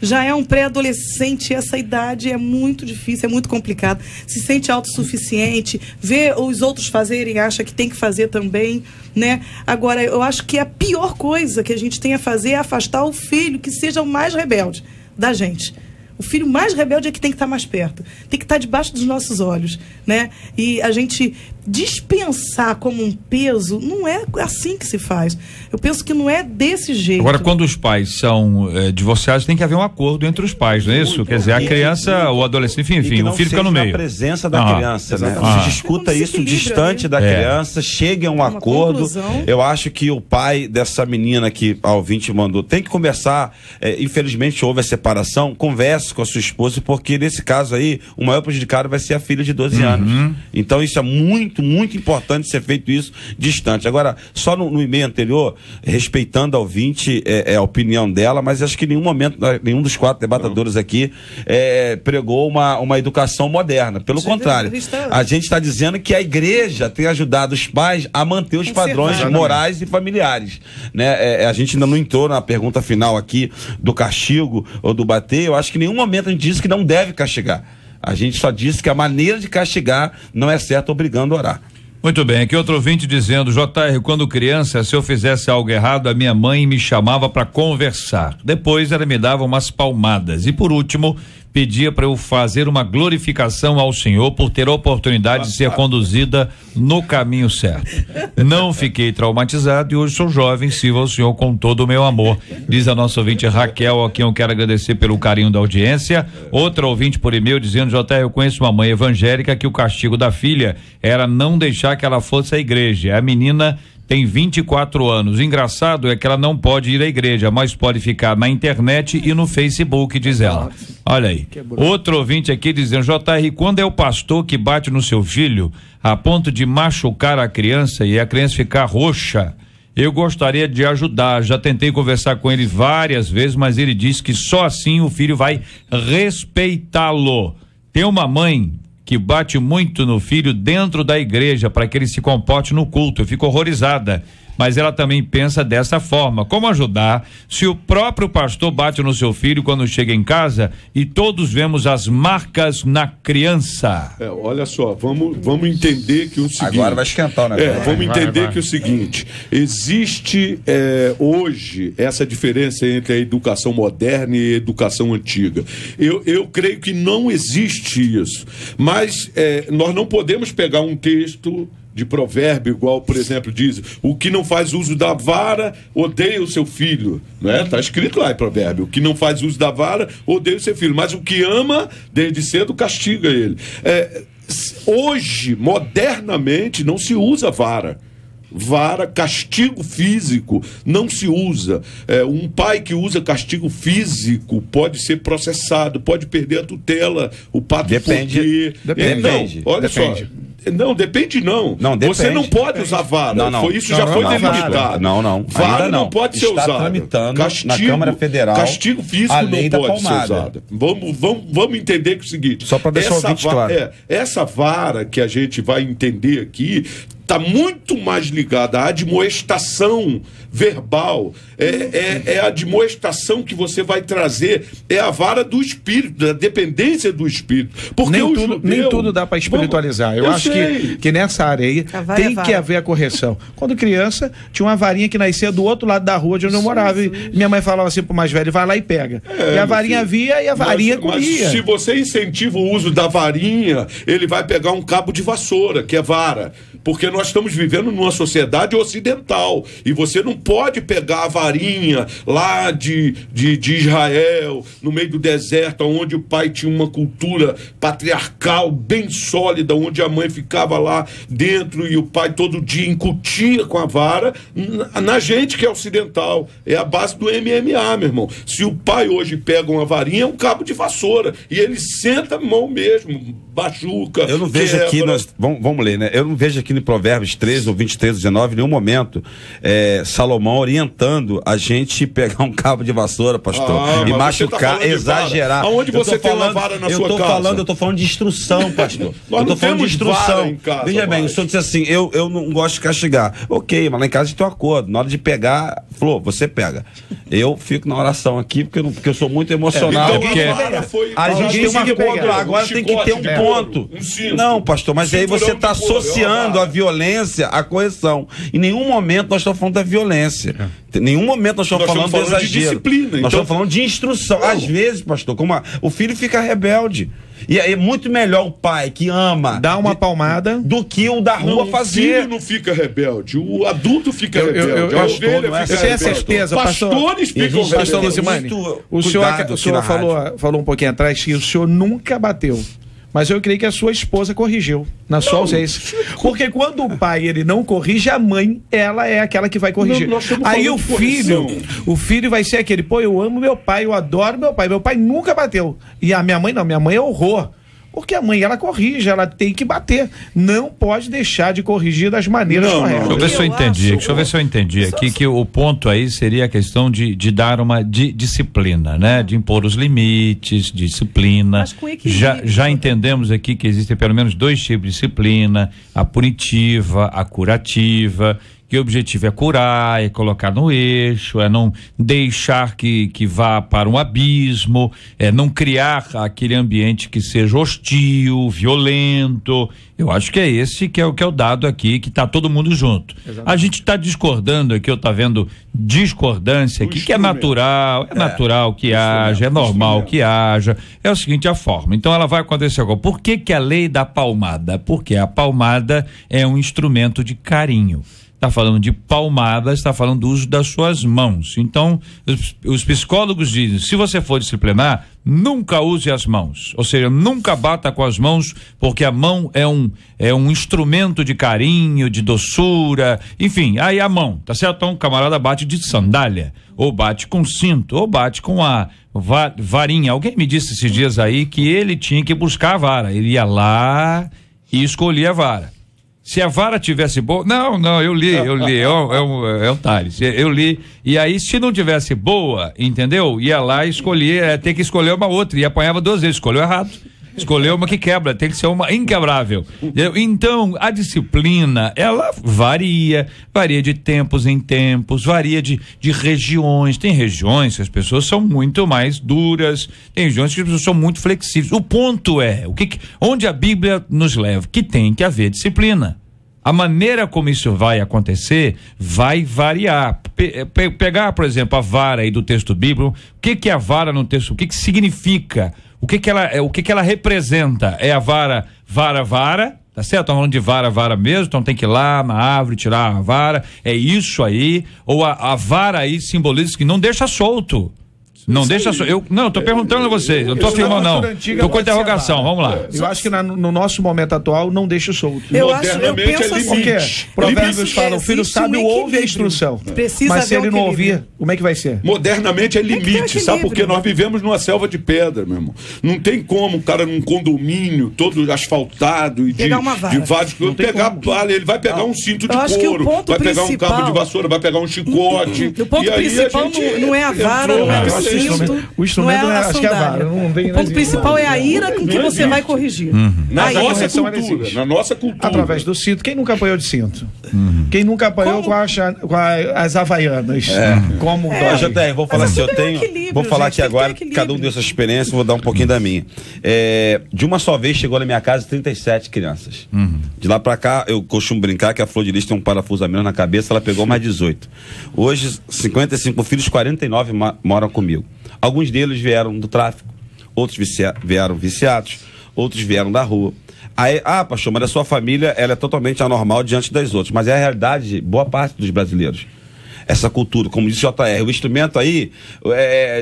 já é um pré-adolescente, essa idade é muito difícil, é muito complicado. Se sente autossuficiente, vê os outros fazerem, acha que tem que fazer também, né? Agora, eu acho que a pior coisa que a gente tem a fazer é afastar o filho que seja o mais rebelde da gente. O filho mais rebelde é que tem que estar mais perto, tem que estar debaixo dos nossos olhos, né? E a gente dispensar como um peso, não é assim que se faz. Eu penso que não é desse jeito.
Agora, quando os pais são divorciados, tem que haver um acordo entre os pais, não é isso? Quer dizer, a criança, o adolescente, enfim, o filho fica no meio.
A presença da criança, né? Se discuta isso distante da criança, chegue a um acordo. Conclusão. Eu acho que o pai dessa menina que a ouvinte mandou tem que conversar. Infelizmente houve a separação, converse com a sua esposa, porque nesse caso aí, o maior prejudicado vai ser a filha de 12 anos. Então isso é muito importante ser feito isso distante. Agora, só no e-mail anterior, respeitando a ouvinte, a opinião dela, mas acho que em nenhum momento, nenhum dos 4 debatedores aqui pregou uma educação moderna. Pelo contrário, a gente está dizendo que a igreja tem ajudado os pais a manter os padrões morais e familiares, né? A gente ainda não entrou na pergunta final aqui do castigo ou do bater. Eu acho que em nenhum momento a gente disse que não deve castigar. A gente só disse que a maneira de castigar não é certa, obrigando a orar.
Muito bem, aqui outro ouvinte dizendo: JR, quando criança, se eu fizesse algo errado, a minha mãe me chamava para conversar. Depois ela me dava umas palmadas. E por último, pedia para eu fazer uma glorificação ao Senhor por ter a oportunidade de ser conduzida no caminho certo. Não fiquei traumatizado e hoje sou jovem, sirvo ao Senhor com todo o meu amor. Diz a nossa ouvinte Raquel, a quem eu quero agradecer pelo carinho da audiência. Outra ouvinte por e-mail dizendo: JR, eu conheço uma mãe evangélica que o castigo da filha era não deixar que ela fosse à igreja. A menina tem 24 anos. O engraçado é que ela não pode ir à igreja, mas pode ficar na internet e no Facebook, diz ela. Olha aí. Outro ouvinte aqui dizendo: JR, quando é o pastor que bate no seu filho a ponto de machucar a criança e a criança ficar roxa, eu gostaria de ajudar. Já tentei conversar com ele várias vezes, mas ele disse que só assim o filho vai respeitá-lo. Tem uma mãe que bate muito no filho dentro da igreja para que ele se comporte no culto. Eu fico horrorizada. Mas ela também pensa dessa forma: como ajudar se o próprio pastor bate no seu filho quando chega em casa e todos vemos as marcas na criança?
Olha só, vamos entender que o seguinte...
Agora vai esquentar, né?
Vamos entender que o seguinte: existe hoje essa diferença entre a educação moderna e a educação antiga. Eu creio que não existe isso, mas nós não podemos pegar um texto de provérbio, igual, por exemplo, diz: o que não faz uso da vara odeia o seu filho, né? Tá escrito lá em provérbio: o que não faz uso da vara odeia o seu filho, mas o que ama desde cedo castiga ele. Hoje, modernamente, não se usa vara, castigo físico não se usa. Um pai que usa castigo físico pode ser processado, pode perder a tutela, o
depende.
Olha só. Não, depende não. Você não pode usar vara. Isso já foi delimitado.
Não.
Vara não pode ser usada.
Está tramitando na Câmara Federal
castigo físico
a lei
não
da
pode
palmada.
ser usado. Vamos entender que é o seguinte:
só para deixar o ouvinte claro.
Essa vara que a gente vai entender aqui está muito mais ligada à admoestação verbal. É a admoestação que você vai trazer, é a vara do espírito, da dependência do espírito. Porque
nem tudo dá para espiritualizar. Eu acho que nessa área aí tem que haver a correção. Quando criança, tinha uma varinha que nascia do outro lado da rua de onde eu morava. E minha mãe falava assim pro mais velho: vai lá e pega. E a varinha via e a varinha comia.
Mas se você incentiva o uso da varinha, ele vai pegar um cabo de vassoura, que é vara. Porque nós estamos vivendo numa sociedade ocidental e você não pode pegar a varinha lá de Israel, no meio do deserto, onde o pai tinha uma cultura patriarcal bem sólida, onde a mãe ficava lá dentro e o pai todo dia incutia com a vara. Na gente que é ocidental, é a base do MMA, meu irmão. Se o pai hoje pega uma varinha, é um cabo de vassoura e ele senta a mão mesmo, machuca.
Eu não vejo aqui, vamos ler, né? Eu não vejo aqui no Provérbios 13 ou 23, 19, em nenhum momento Salomão orientando a gente pegar um cabo de vassoura, pastor, e machucar, exagerar.
Aonde você tem uma vara na sua casa?
Eu tô falando de instrução, pastor.
Eu tô falando de instrução.
Veja bem, o senhor disse assim: eu não gosto de castigar. Ok, mas lá em casa a gente tem um acordo. Na hora de pegar, falou, você pega. Eu fico na oração aqui, porque eu sou muito emocional. A gente tem uma conta, agora tem que ter um ponto. Não, pastor, mas aí você está associando a violência à correção. Em nenhum momento nós estamos falando da violência. Em nenhum momento nós estamos falando do exagero.
De disciplina.
Nós estamos falando de instrução. Às vezes, pastor, o filho fica rebelde. E é muito melhor o pai que ama
dá uma palmada
do que o da rua fazer.
O filho não fica rebelde, o adulto fica rebelde. A ovelha fica rebelde.
Certeza,
pastores ficam rebeldes.
Pastor Luzimani, o senhor falou um pouquinho atrás que o senhor nunca bateu. Mas eu creio que a sua esposa corrigiu na sua ausência. Porque quando o pai ele não corrige, a mãe, ela é aquela que vai corrigir. Aí o filho vai ser aquele, pô, eu amo meu pai, eu adoro meu pai nunca bateu. E a minha mãe não, minha mãe é horror. Porque a mãe, ela corrige, ela tem que bater. Não pode deixar de corrigir das maneiras corretas.
Deixa eu ver se eu entendi aqui, que o ponto aí seria a questão de dar uma disciplina, né? De impor os limites, disciplina. Já entendemos aqui que existem pelo menos 2 tipos de disciplina, a punitiva, a curativa, que o objetivo é curar, é colocar no eixo, é não deixar que vá para um abismo, é não criar aquele ambiente que seja hostil, violento. Eu acho que é esse que é o dado aqui, que está todo mundo junto. Exatamente. A gente está discordando aqui, eu estou vendo discordância aqui, que é natural que haja, é normal que haja. É o seguinte, a forma. Então ela vai acontecer agora. Por que a lei da palmada? Porque a palmada é um instrumento de carinho. Está falando de palmadas, está falando do uso das suas mãos. Então, os psicólogos dizem, se você for disciplinar, nunca use as mãos. Ou seja, nunca bata com as mãos, porque a mão é um instrumento de carinho, de doçura, enfim, aí a mão, tá certo? Então, o camarada bate de sandália, ou bate com cinto, ou bate com a varinha. Alguém me disse esses dias aí que ele tinha que buscar a vara. Ele ia lá e escolhia a vara. Se a vara tivesse boa... Não, eu li, é o Thales. Eu li, e aí se não tivesse boa, entendeu? Ia lá e escolhia, ter que escolher uma outra, e apanhava 2 vezes, escolheu errado. Escolheu uma que quebra, tem que ser uma inquebrável. Então, a disciplina, ela varia de tempos em tempos, varia de regiões. Tem regiões que as pessoas são muito mais duras, tem regiões que as pessoas são muito flexíveis. O ponto é, onde a Bíblia nos leva, que tem que haver disciplina. A maneira como isso vai acontecer vai variar. Pegar, por exemplo, a vara aí do texto bíblico, o que é a vara no texto, o que significa? O que ela representa? É a vara, tá certo? Estamos falando de vara mesmo, então tem que ir lá na árvore, tirar a vara, é isso aí, ou a vara aí simboliza que não deixa solto. Não deixa só. Eu tô perguntando a vocês, eu não tô afirmando, não. Tô com interrogação, vamos lá.
Eu acho que no nosso momento atual não deixa solto.
Eu penso assim.
Porque Provérbios falam, o filho sábio ouve a instrução. Mas se ele não ouvir, como é que vai ser?
Modernamente é limite, sabe? Porque nós vivemos numa selva de pedra, meu irmão. Não tem como o cara num condomínio todo asfaltado e de vários. Ele vai pegar um cinto de couro, vai pegar um cabo de vassoura, vai pegar um chicote.
O ponto principal não é a vara, não é o
o instrumento não é, acho que é a vara.
O ponto principal é a ira com que você vai corrigir.
Na nossa cultura.
Através do cinto. Quem nunca apanhou de cinto? Quem nunca apanhou com as havaianas? Como
JR, vou falar assim, vou falar aqui agora, cada um deu essa experiência, vou dar um pouquinho da minha. De uma só vez chegou na minha casa 37 crianças. De lá pra cá, eu costumo brincar que a Flor de Lis tem um parafuso a menos na cabeça, ela pegou mais 18. Hoje, 55 filhos, 49 moram comigo. Alguns deles vieram do tráfico, outros vieram viciados, outros vieram da rua. Aí, pastor, mas a sua família ela é totalmente anormal diante das outras, mas é a realidade de boa parte dos brasileiros. Essa cultura, como disse o JR, o instrumento aí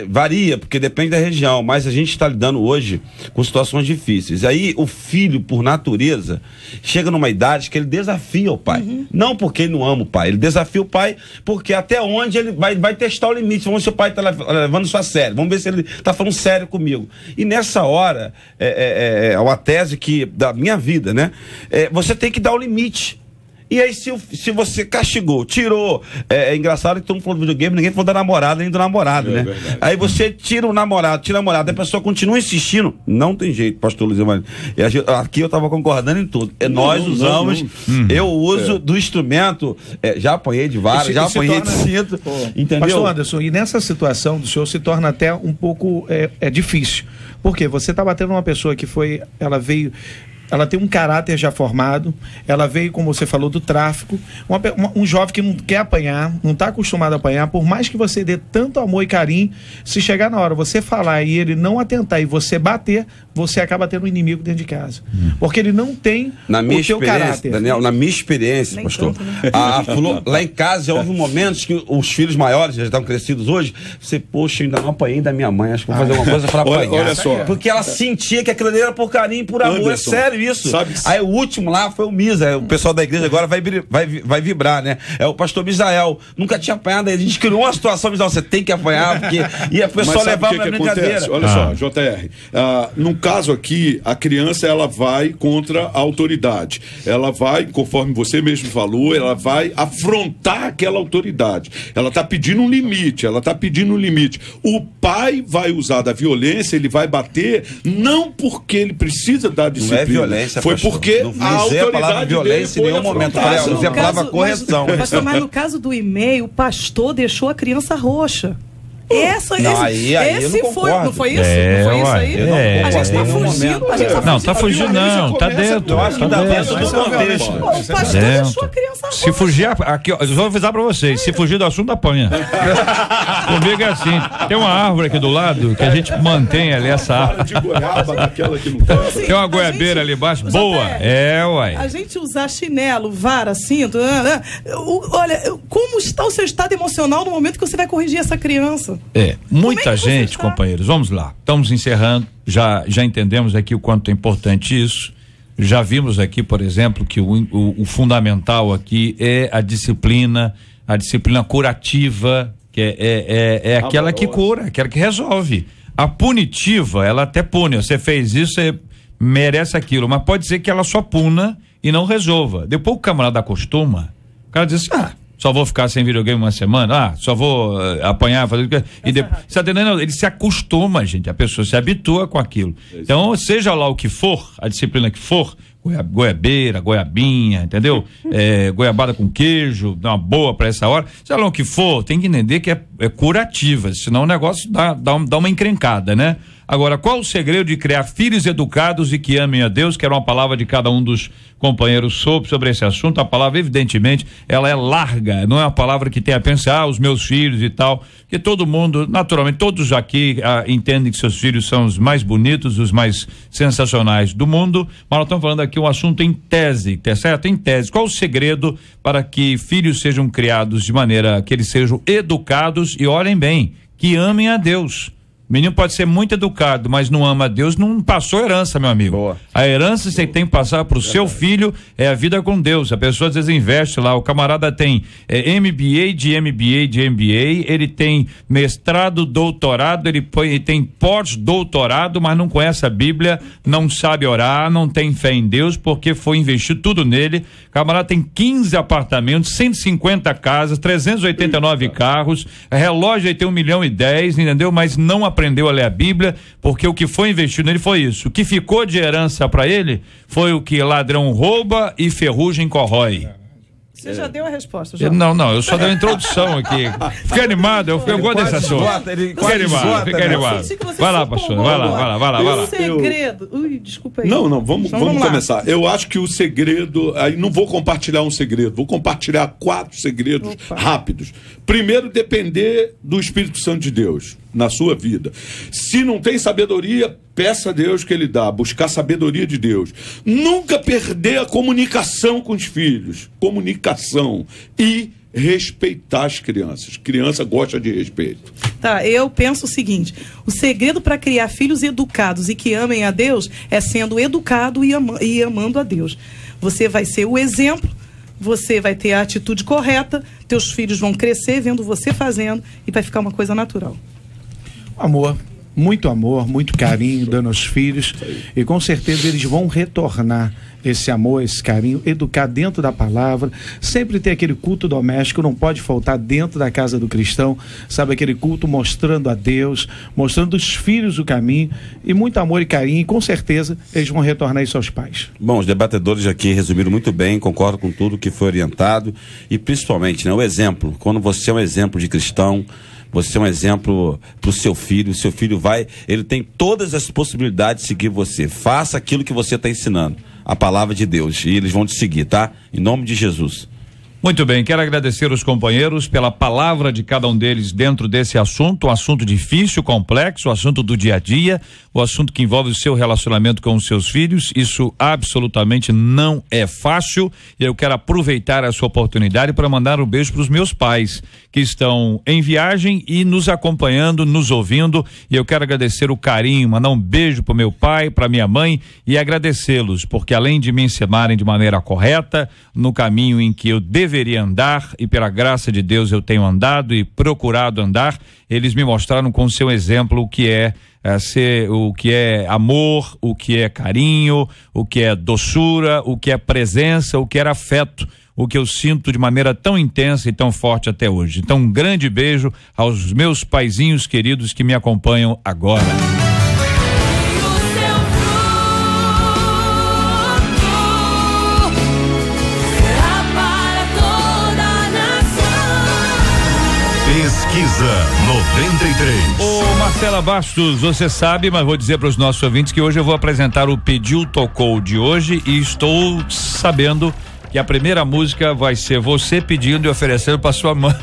varia, porque depende da região, mas a gente está lidando hoje com situações difíceis. Aí o filho, por natureza, chega numa idade que ele desafia o pai. Não porque ele não ama o pai, ele desafia o pai porque até onde ele vai testar o limite. Vamos ver se o pai está levando isso a sério, vamos ver se ele está falando sério comigo. E nessa hora, é uma tese da minha vida, né? Você tem que dar o limite. E aí, se você castigou, tirou, é engraçado que todo mundo falou do videogame, ninguém falou da namorada nem do namorado, né?
Verdade.
Aí você tira o namorado, tira a namorada, a pessoa continua insistindo, não tem jeito, pastor Luiz Emanuel. Aqui eu tava concordando em tudo. Nós usamos, eu uso do instrumento, já apanhei de vara, já apanhei de cinto, entendeu?
Pastor Anderson, e nessa situação do senhor se torna até um pouco difícil. Porque você está batendo uma pessoa que ela tem um caráter já formado, ela veio, como você falou, do tráfico, um jovem que não quer apanhar, não está acostumado a apanhar, por mais que você dê tanto amor e carinho, se chegar na hora você falar e ele não atentar e você bater, você acaba tendo um inimigo dentro de casa. Porque ele não tem o seu caráter.
Daniel, na minha experiência, nem pastor, lá em casa houve momentos que os filhos maiores, já estão crescidos hoje, poxa, ainda não apanhei da minha mãe, acho que vou fazer uma coisa para apanhar.
Olha só.
Porque ela sentia que aquilo ali era por carinho, por amor, Anderson, é sério isso. Aí o último lá foi o Misa, o pessoal da igreja agora vai vibrar, né? É o pastor Misael, nunca tinha apanhado, a gente criou uma situação, Misael, você tem que apanhar, porque e a pessoa levava na brincadeira.
Acontece? Olha só, JR, no caso aqui, a criança ela vai contra a autoridade, ela vai, conforme você mesmo falou, ela vai afrontar aquela autoridade, ela está pedindo um limite, o pai vai usar da violência, ele vai bater, não porque ele precisa dar disciplina, não é violência, foi pastor, porque
não a autoridade
violência
em nenhum momento, usei a palavra correção.
Mas no caso do e-mail, o pastor deixou a criança roxa. Esse foi, não foi isso? Não foi isso aí? A gente tá fugindo.
Não, tá fugindo não, tá dentro.
Eu acho que tá dentro do contexto.
O pastor deixou a criança roxa.
Se fugir, aqui, eu vou avisar pra vocês, se fugir do assunto, apanha. Comigo é assim, tem uma árvore aqui do lado, que a gente mantém ali essa árvore. Tem uma goiabeira ali embaixo, boa. Uai.
A gente usar chinelo, vara, cinto, olha, como está o seu estado emocional no momento que você vai corrigir essa criança?
Muita gente, companheiros, vamos lá, estamos encerrando, já entendemos aqui o quanto é importante isso, já vimos aqui, por exemplo, que o fundamental aqui é a disciplina curativa, que é aquela que cura, aquela que resolve. A punitiva, ela até pune, você fez isso, você merece aquilo, mas pode ser que ela só puna e não resolva. Depois o camarada acostuma, o cara diz, só vou ficar sem videogame uma semana, só vou apanhar, fazer e depois, você tá entendendo? Ele se acostuma, gente, a pessoa se habitua com aquilo. Então, seja lá o que for, a disciplina que for, goiabeira, goiabinha, entendeu? Goiabada com queijo, dá uma boa pra essa hora, seja lá o que for, tem que entender que é curativa, senão o negócio dá uma encrencada, né? Agora, qual o segredo de criar filhos educados e que amem a Deus? Quero uma palavra de cada um dos companheiros sobre esse assunto. A palavra, evidentemente, ela é larga, não é uma palavra que tem a pensar, os meus filhos e tal, que todo mundo, naturalmente, todos aqui entendem que seus filhos são os mais bonitos, os mais sensacionais do mundo, mas nós estamos falando aqui um assunto em tese, tá certo? Em tese. Qual o segredo para que filhos sejam criados de maneira que eles sejam educados e, olhem bem, que amem a Deus? O menino pode ser muito educado, mas não ama a Deus, não passou herança, meu amigo. Boa. A herança que você tem que passar para o seu filho é a vida com Deus. A pessoa às vezes investe lá, o camarada tem MBA de MBA, ele tem mestrado, doutorado, ele tem pós-doutorado, mas não conhece a Bíblia, não sabe orar, não tem fé em Deus, porque foi investir tudo nele. O camarada tem 15 apartamentos, 150 casas, 389 carros, relógio aí tem 1,10 milhão, entendeu? Mas não aprendeu a ler a Bíblia, porque o que foi investido nele foi isso. O que ficou de herança para ele foi o que ladrão rouba e ferrugem corrói.
Você já deu a resposta, já.
Não, eu só dei uma introdução aqui. Fica animado, eu gosto desse assunto. Fica animado. Vai lá, pastor, vai lá.
O segredo. Desculpa aí.
Não, vamos começar. Eu acho que o segredo, aí não vou compartilhar um segredo, vou compartilhar 4 segredos rápidos. Primeiro, depender do Espírito Santo de Deus na sua vida. Se não tem sabedoria, peça a Deus que Ele dá, buscar sabedoria de Deus. Nunca perder a comunicação com os filhos. Comunicação. E respeitar as crianças. Criança gosta de respeito.
Tá, eu penso o seguinte, o segredo para criar filhos educados e que amem a Deus é sendo educado e amando a Deus. Você vai ser o exemplo, você vai ter a atitude correta, teus filhos vão crescer vendo você fazendo e vai ficar uma coisa natural.
Amor. muito amor, muito carinho dando aos filhos, e com certeza eles vão retornar esse amor, esse carinho, educar dentro da palavra, sempre ter aquele culto doméstico, não pode faltar dentro da casa do cristão, sabe, aquele culto mostrando a Deus, mostrando os filhos o caminho, e muito amor e carinho, e com certeza eles vão retornar isso aos pais.
Bom, os debatedores aqui resumiram muito bem, concordo com tudo que foi orientado, e principalmente, né, o exemplo, quando você é um exemplo de cristão, você é um exemplo para o seu filho ele tem todas as possibilidades de seguir você. Faça aquilo que você está ensinando, a palavra de Deus, e eles vão te seguir, tá? Em nome de Jesus.
Muito bem, quero agradecer os companheiros pela palavra de cada um deles dentro desse assunto, um assunto difícil, complexo, o assunto do dia a dia, o assunto que envolve o seu relacionamento com os seus filhos. Isso absolutamente não é fácil, e eu quero aproveitar essa oportunidade para mandar um beijo para os meus pais que estão em viagem e nos acompanhando, nos ouvindo, e eu quero agradecer o carinho, mandar um beijo para o meu pai, para minha mãe, e agradecê-los, porque além de me ensinarem de maneira correta, no caminho em que eu deveria andar, e pela graça de Deus eu tenho andado e procurado andar, eles me mostraram com seu exemplo o que é o que é amor, o que é carinho, o que é doçura, o que é presença, o que era afeto, o que eu sinto de maneira tão intensa e tão forte até hoje. Então, um grande beijo aos meus paizinhos queridos que me acompanham agora.
Pesquisa 93.
Ô Marcela Bastos, você sabe, mas vou dizer para os nossos ouvintes que hoje eu vou apresentar o Pediu Tocou de hoje, e estou sabendo que a primeira música vai ser você pedindo e oferecendo para sua mãe.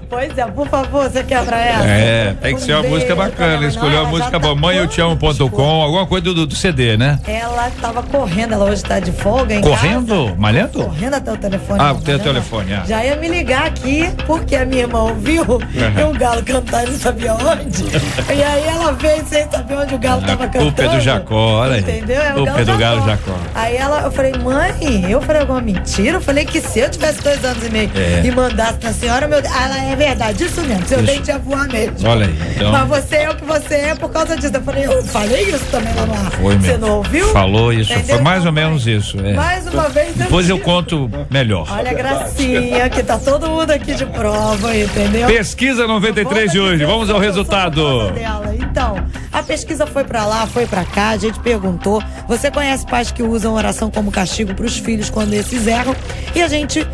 Pois é, por favor, você quebra essa?
É, tem que ser uma música bacana. Escolheu a música Mamãe Eu Te Amo.com, alguma coisa do CD, né?
Ela estava correndo, ela hoje está de folga em
correndo?
Casa.
Malhando?
Correndo até o telefone.
Tem o telefone,
Já ia me ligar aqui, porque a minha irmã ouviu e o galo cantar e não sabia onde. E aí ela veio sem saber onde o galo estava cantando.
O Pedro Jacó, olha aí.
Entendeu? É
o Pedro Galo Jacó.
Aí eu falei, mãe, eu falei alguma mentira? Eu falei que se eu tivesse 2 anos e meio e mandasse pra senhora, meu Deus, ela é verdade, isso mesmo, seu dente ia voar mesmo.
Olha aí, então.
Mas você é o que você é por causa disso. Eu falei isso também lá no ar.
Foi mesmo.
Você não ouviu?
Falou isso,
entendeu?
Foi mais ou menos isso.
Mais uma vez.
Depois eu conto melhor.
Olha a gracinha, que tá todo mundo aqui de prova, entendeu?
Pesquisa 93 de hoje, vamos ao resultado.
Então, a pesquisa foi pra lá, foi pra cá, a gente perguntou, você conhece pais que usam oração como castigo pros filhos quando esses erram? E a gente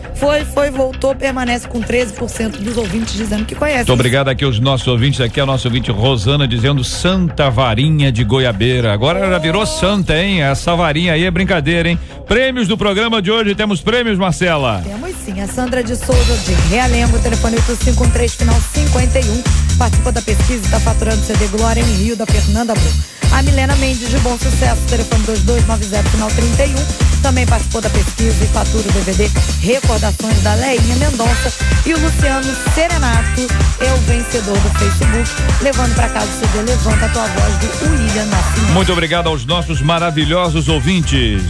voltou, permanece com 13% dos ouvintes dizendo que conhece.
Muito obrigado aqui aos nossos ouvintes, aqui a nossa ouvinte Rosana dizendo Santa Varinha de Goiabeira. Agora ela virou santa, hein? Essa varinha aí é brincadeira, hein? Prêmios do programa de hoje, temos prêmios, Marcela?
Temos sim, a Sandra de Souza de Realengo, telefone 8513, final 51, participou da pesquisa e está faturando CD Glória em Rio, da Fernanda Bru. A Milena Mendes de Bom Sucesso, telefone 2290, final 31, também participou da pesquisa e fatura o DVD Recordações da Leinha Mendonça. E o Luciano Serenato é o vencedor do Facebook, levando para casa o CD Levanta a Tua Voz, do William Nascimento.
Muito obrigado aos nossos maravilhosos ouvintes.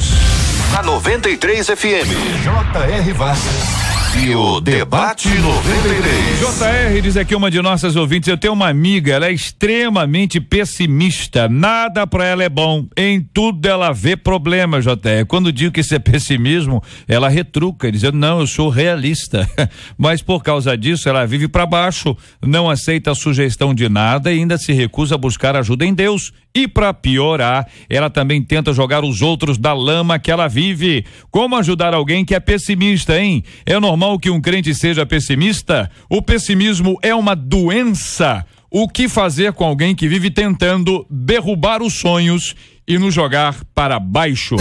A 93 FM, J.R. Vargas e o Debate 93.
JR diz aqui uma de nossas ouvintes, eu tenho uma amiga, ela é extremamente pessimista, nada pra ela é bom, em tudo ela vê problema, JR. Quando digo que isso é pessimismo, ela retruca, dizendo, não, eu sou realista, mas por causa disso ela vive pra baixo, não aceita a sugestão de nada e ainda se recusa a buscar ajuda em Deus. E para piorar, ela também tenta jogar os outros da lama que ela vive. Como ajudar alguém que é pessimista, hein? É normal que um crente seja pessimista? O pessimismo é uma doença. O que fazer com alguém que vive tentando derrubar os sonhos e nos jogar para baixo?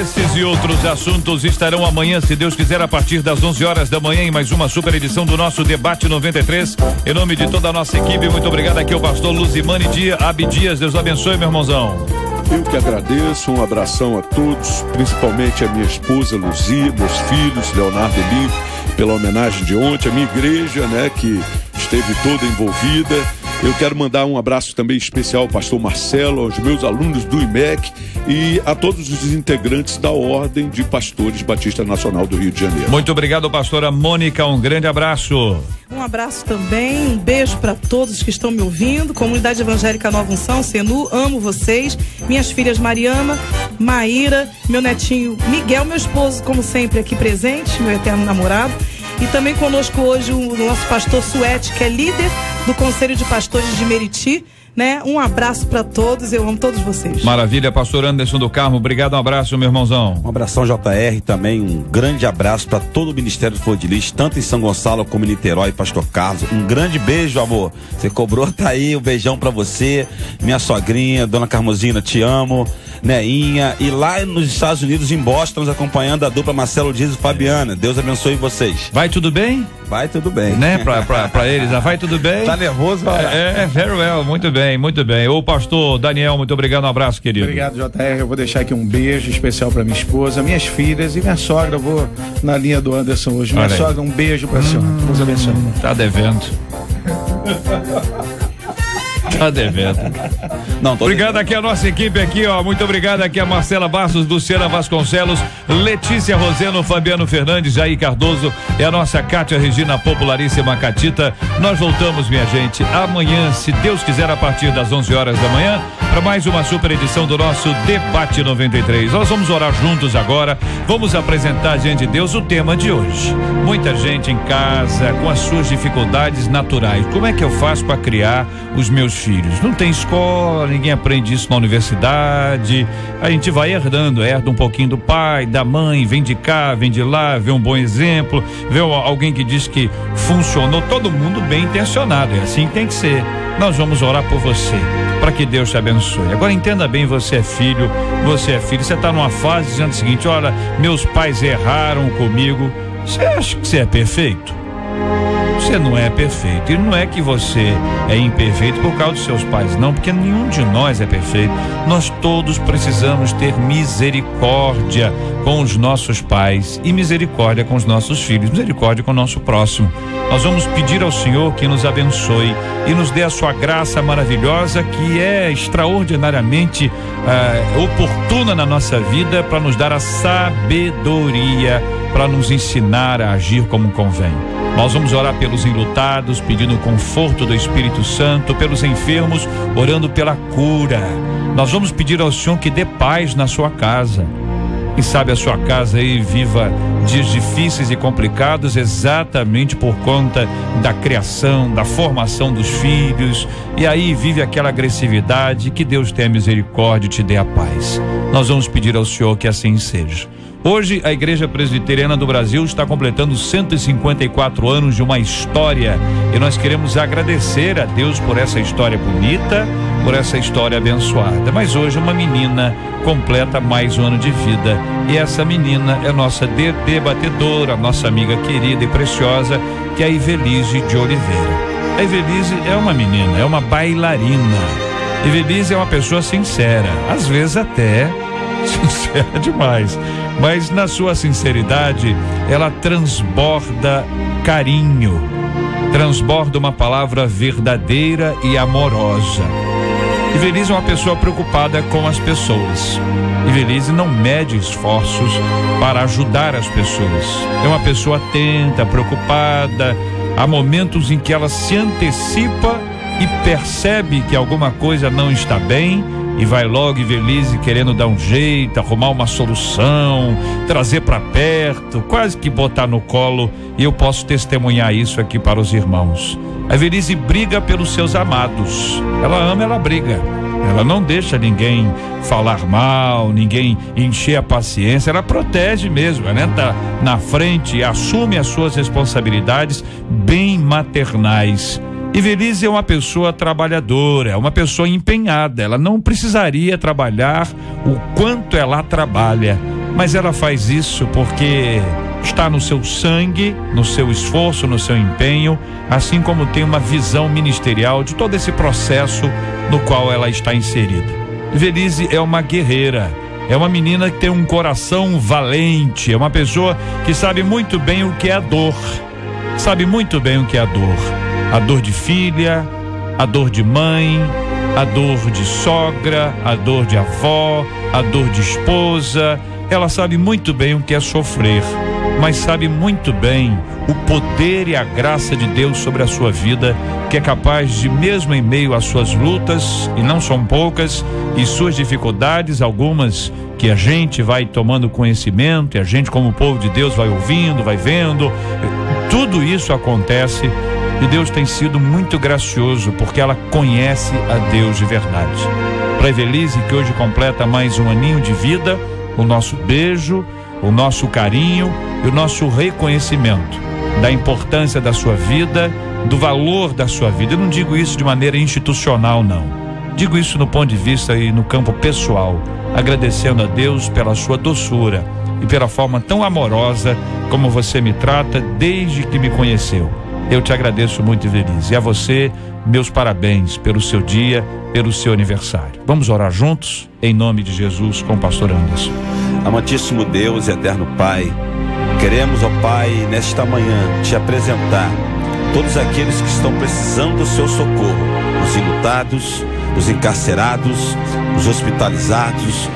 Esses e outros assuntos estarão amanhã, se Deus quiser, a partir das 11 horas da manhã, em mais uma super edição do nosso Debate 93. Em nome de toda a nossa equipe, muito obrigado aqui ao pastor Luzimani Abdias. Deus abençoe, meu irmãozão.
Eu que agradeço, um abração a todos, principalmente a minha esposa Luzia, meus filhos, Leonardo e Lívia, pela homenagem de ontem, a minha igreja, né, que esteve toda envolvida, Eu quero mandar um abraço também especial ao pastor Marcelo, aos meus alunos do IMEC e a todos os integrantes da Ordem de Pastores Batista Nacional do Rio de Janeiro.
Muito obrigado, pastora Mônica, um grande abraço.
Um abraço também, um beijo para todos que estão me ouvindo. Comunidade Evangélica Nova Unção, Senu, amo vocês. Minhas filhas Mariana, Maíra, meu netinho Miguel, meu esposo, como sempre, aqui presente, meu eterno namorado. E também conosco hoje o nosso pastor Suete, que é líder do Conselho de Pastores de Meriti, né? Um abraço para todos, eu amo todos vocês.
Maravilha, pastor Anderson do Carmo, obrigado, um abraço, meu irmãozão.
Um abração, JR, também um grande abraço para todo o Ministério do Flor de Lis, tanto em São Gonçalo como em Niterói, pastor Carlos. Um grande beijo, amor. Você cobrou, tá aí, um beijão para você, minha sogrinha, dona Carmosina, te amo, Neinha. E lá nos Estados Unidos, em Boston, nos acompanhando a dupla Marcelo Dias e Fabiana. Deus abençoe vocês.
Vai tudo bem?
Vai tudo bem.
Né, pra eles, vai tudo bem?
Tá nervoso?
Very well, muito bem, muito bem. Ô pastor Daniel, muito obrigado, um abraço, querido.
Obrigado, JR, eu vou deixar aqui um beijo especial pra minha esposa, minhas filhas e minha sogra. Eu vou na linha do Anderson hoje. Minha sogra, um beijo pra senhora. Deus abençoe.
Tá devendo. Tá devendo. Não, obrigado aqui a nossa equipe aqui, ó. Muito obrigado aqui a Marcela Bastos, Luciana Vasconcelos, Letícia Roseno, Fabiano Fernandes, Jair Cardoso e a nossa Cátia Regina popularíssima Catita. Nós voltamos, minha gente, amanhã, se Deus quiser, a partir das 11 horas da manhã, para mais uma super edição do nosso Debate 93. Nós vamos orar juntos agora, vamos apresentar diante de Deus o tema de hoje. Muita gente em casa com as suas dificuldades naturais. Como é que eu faço para criar os meus filhos? Não tem escola, ninguém aprende isso na universidade. A gente vai herda um pouquinho do pai, da mãe, vem de cá, vem de lá, vê um bom exemplo, vê alguém que diz que funcionou, todo mundo bem intencionado, é assim que tem que ser. Nós vamos orar por você, para que Deus te abençoe. Agora entenda bem, você é filho, você está numa fase dizendo o seguinte: olha, meus pais erraram comigo. Você acha que você é perfeito? Você não é perfeito, e não é que você é imperfeito por causa dos seus pais, não, porque nenhum de nós é perfeito. Nós todos precisamos ter misericórdia com os nossos pais e misericórdia com os nossos filhos, misericórdia com o nosso próximo. Nós vamos pedir ao Senhor que nos abençoe e nos dê a sua graça maravilhosa, que é extraordinariamente oportuna na nossa vida, para nos dar a sabedoria, para nos ensinar a agir como convém. Nós vamos orar pelos enlutados, pedindo o conforto do Espírito Santo, pelos enfermos, orando pela cura. Nós vamos pedir ao Senhor que dê paz na sua casa. Quem sabe a sua casa aí viva dias difíceis e complicados exatamente por conta da criação, da formação dos filhos, e aí vive aquela agressividade. Que Deus tenha misericórdia e te dê a paz. Nós vamos pedir ao Senhor que assim seja. Hoje a Igreja Presbiteriana do Brasil está completando 154 anos de uma história, e nós queremos agradecer a Deus por essa história bonita, por essa história abençoada. Mas hoje uma menina completa mais um ano de vida, e essa menina é nossa debatedora, nossa amiga querida e preciosa, que é a Ivelise de Oliveira. A Ivelise é uma menina, é uma bailarina. Ivelise é uma pessoa sincera, às vezes até sincera demais, mas na sua sinceridade ela transborda carinho, transborda uma palavra verdadeira e amorosa. Ivelise é uma pessoa preocupada com as pessoas. Ivelise não mede esforços para ajudar as pessoas. É uma pessoa atenta, preocupada. Há momentos em que ela se antecipa e percebe que alguma coisa não está bem, e vai logo, Ivelise, querendo dar um jeito, arrumar uma solução, trazer para perto, quase que botar no colo, e eu posso testemunhar isso aqui para os irmãos. A Ivelise briga pelos seus amados. Ela ama, ela briga. Ela não deixa ninguém falar mal, ninguém encher a paciência. Ela protege mesmo, ela entra na frente e assume as suas responsabilidades bem maternais. Ivelise é uma pessoa trabalhadora, é uma pessoa empenhada. Ela não precisaria trabalhar o quanto ela trabalha, mas ela faz isso porque está no seu sangue, no seu esforço, no seu empenho, assim como tem uma visão ministerial de todo esse processo no qual ela está inserida. Ivelise é uma guerreira, é uma menina que tem um coração valente, é uma pessoa que sabe muito bem o que é a dor, sabe muito bem o que é a dor de filha, A dor de mãe, a dor de sogra, a dor de avó, a dor de esposa. Ela sabe muito bem o que é sofrer, mas sabe muito bem o poder e a graça de Deus sobre a sua vida, que é capaz de, mesmo em meio às suas lutas, e não são poucas, e suas dificuldades, algumas que a gente vai tomando conhecimento, e a gente, como povo de Deus, vai ouvindo, vai vendo, tudo isso acontece, e Deus tem sido muito gracioso, porque ela conhece a Deus de verdade. Para a Evelise, que hoje completa mais um aninho de vida, o nosso beijo, o nosso carinho e o nosso reconhecimento da importância da sua vida, do valor da sua vida. Eu não digo isso de maneira institucional, não. Digo isso no ponto de vista e no campo pessoal, agradecendo a Deus pela sua doçura e pela forma tão amorosa como você me trata desde que me conheceu. Eu te agradeço muito, Evelise. E a você, meus parabéns pelo seu dia, pelo seu aniversário. Vamos orar juntos, em nome de Jesus, com o pastor Anderson.
Amantíssimo Deus e eterno Pai, queremos, ó Pai, nesta manhã te apresentar todos aqueles que estão precisando do seu socorro, os enlutados, os encarcerados, os hospitalizados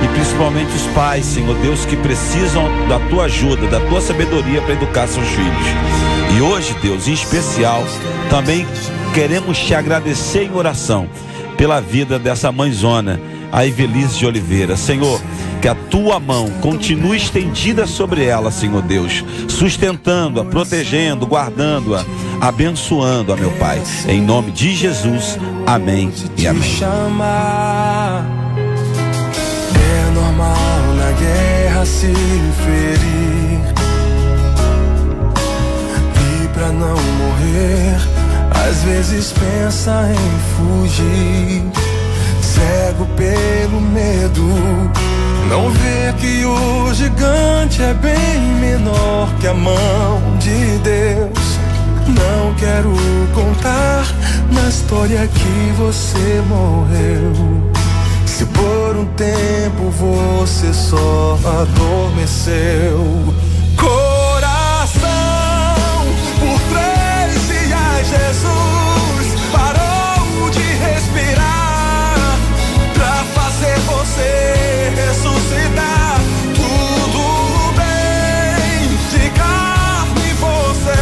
e principalmente os pais, Senhor Deus, que precisam da tua ajuda, da tua sabedoria para educar seus filhos. E hoje, Deus, em especial, também queremos te agradecer em oração pela vida dessa mãezona, a Evelise de Oliveira. Senhor, que a tua mão continue estendida sobre ela, Senhor Deus, sustentando-a, protegendo, guardando-a, abençoando-a, meu Pai. Em nome de Jesus, amém e amém.
É normal na guerra se ferir, e pra não morrer, às vezes pensa em fugir. Cego pelo medo, não vê que o gigante é bem menor que a mão de Deus. Não quero contar na história que você morreu, se por um tempo você só adormeceu. Coração, por 3 dias Jesus parou de respirar pra fazer você ressuscitar. Tudo bem, de carne você,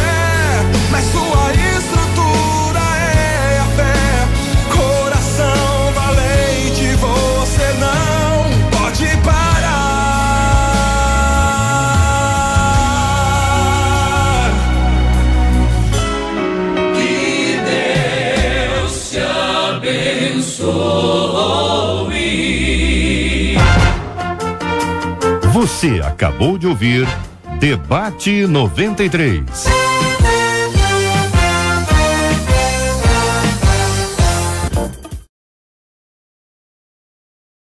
mas sua estrutura é a fé. Coração valente, você não pode parar. Que Deus te abençoe.
Você acabou de ouvir Debate 93.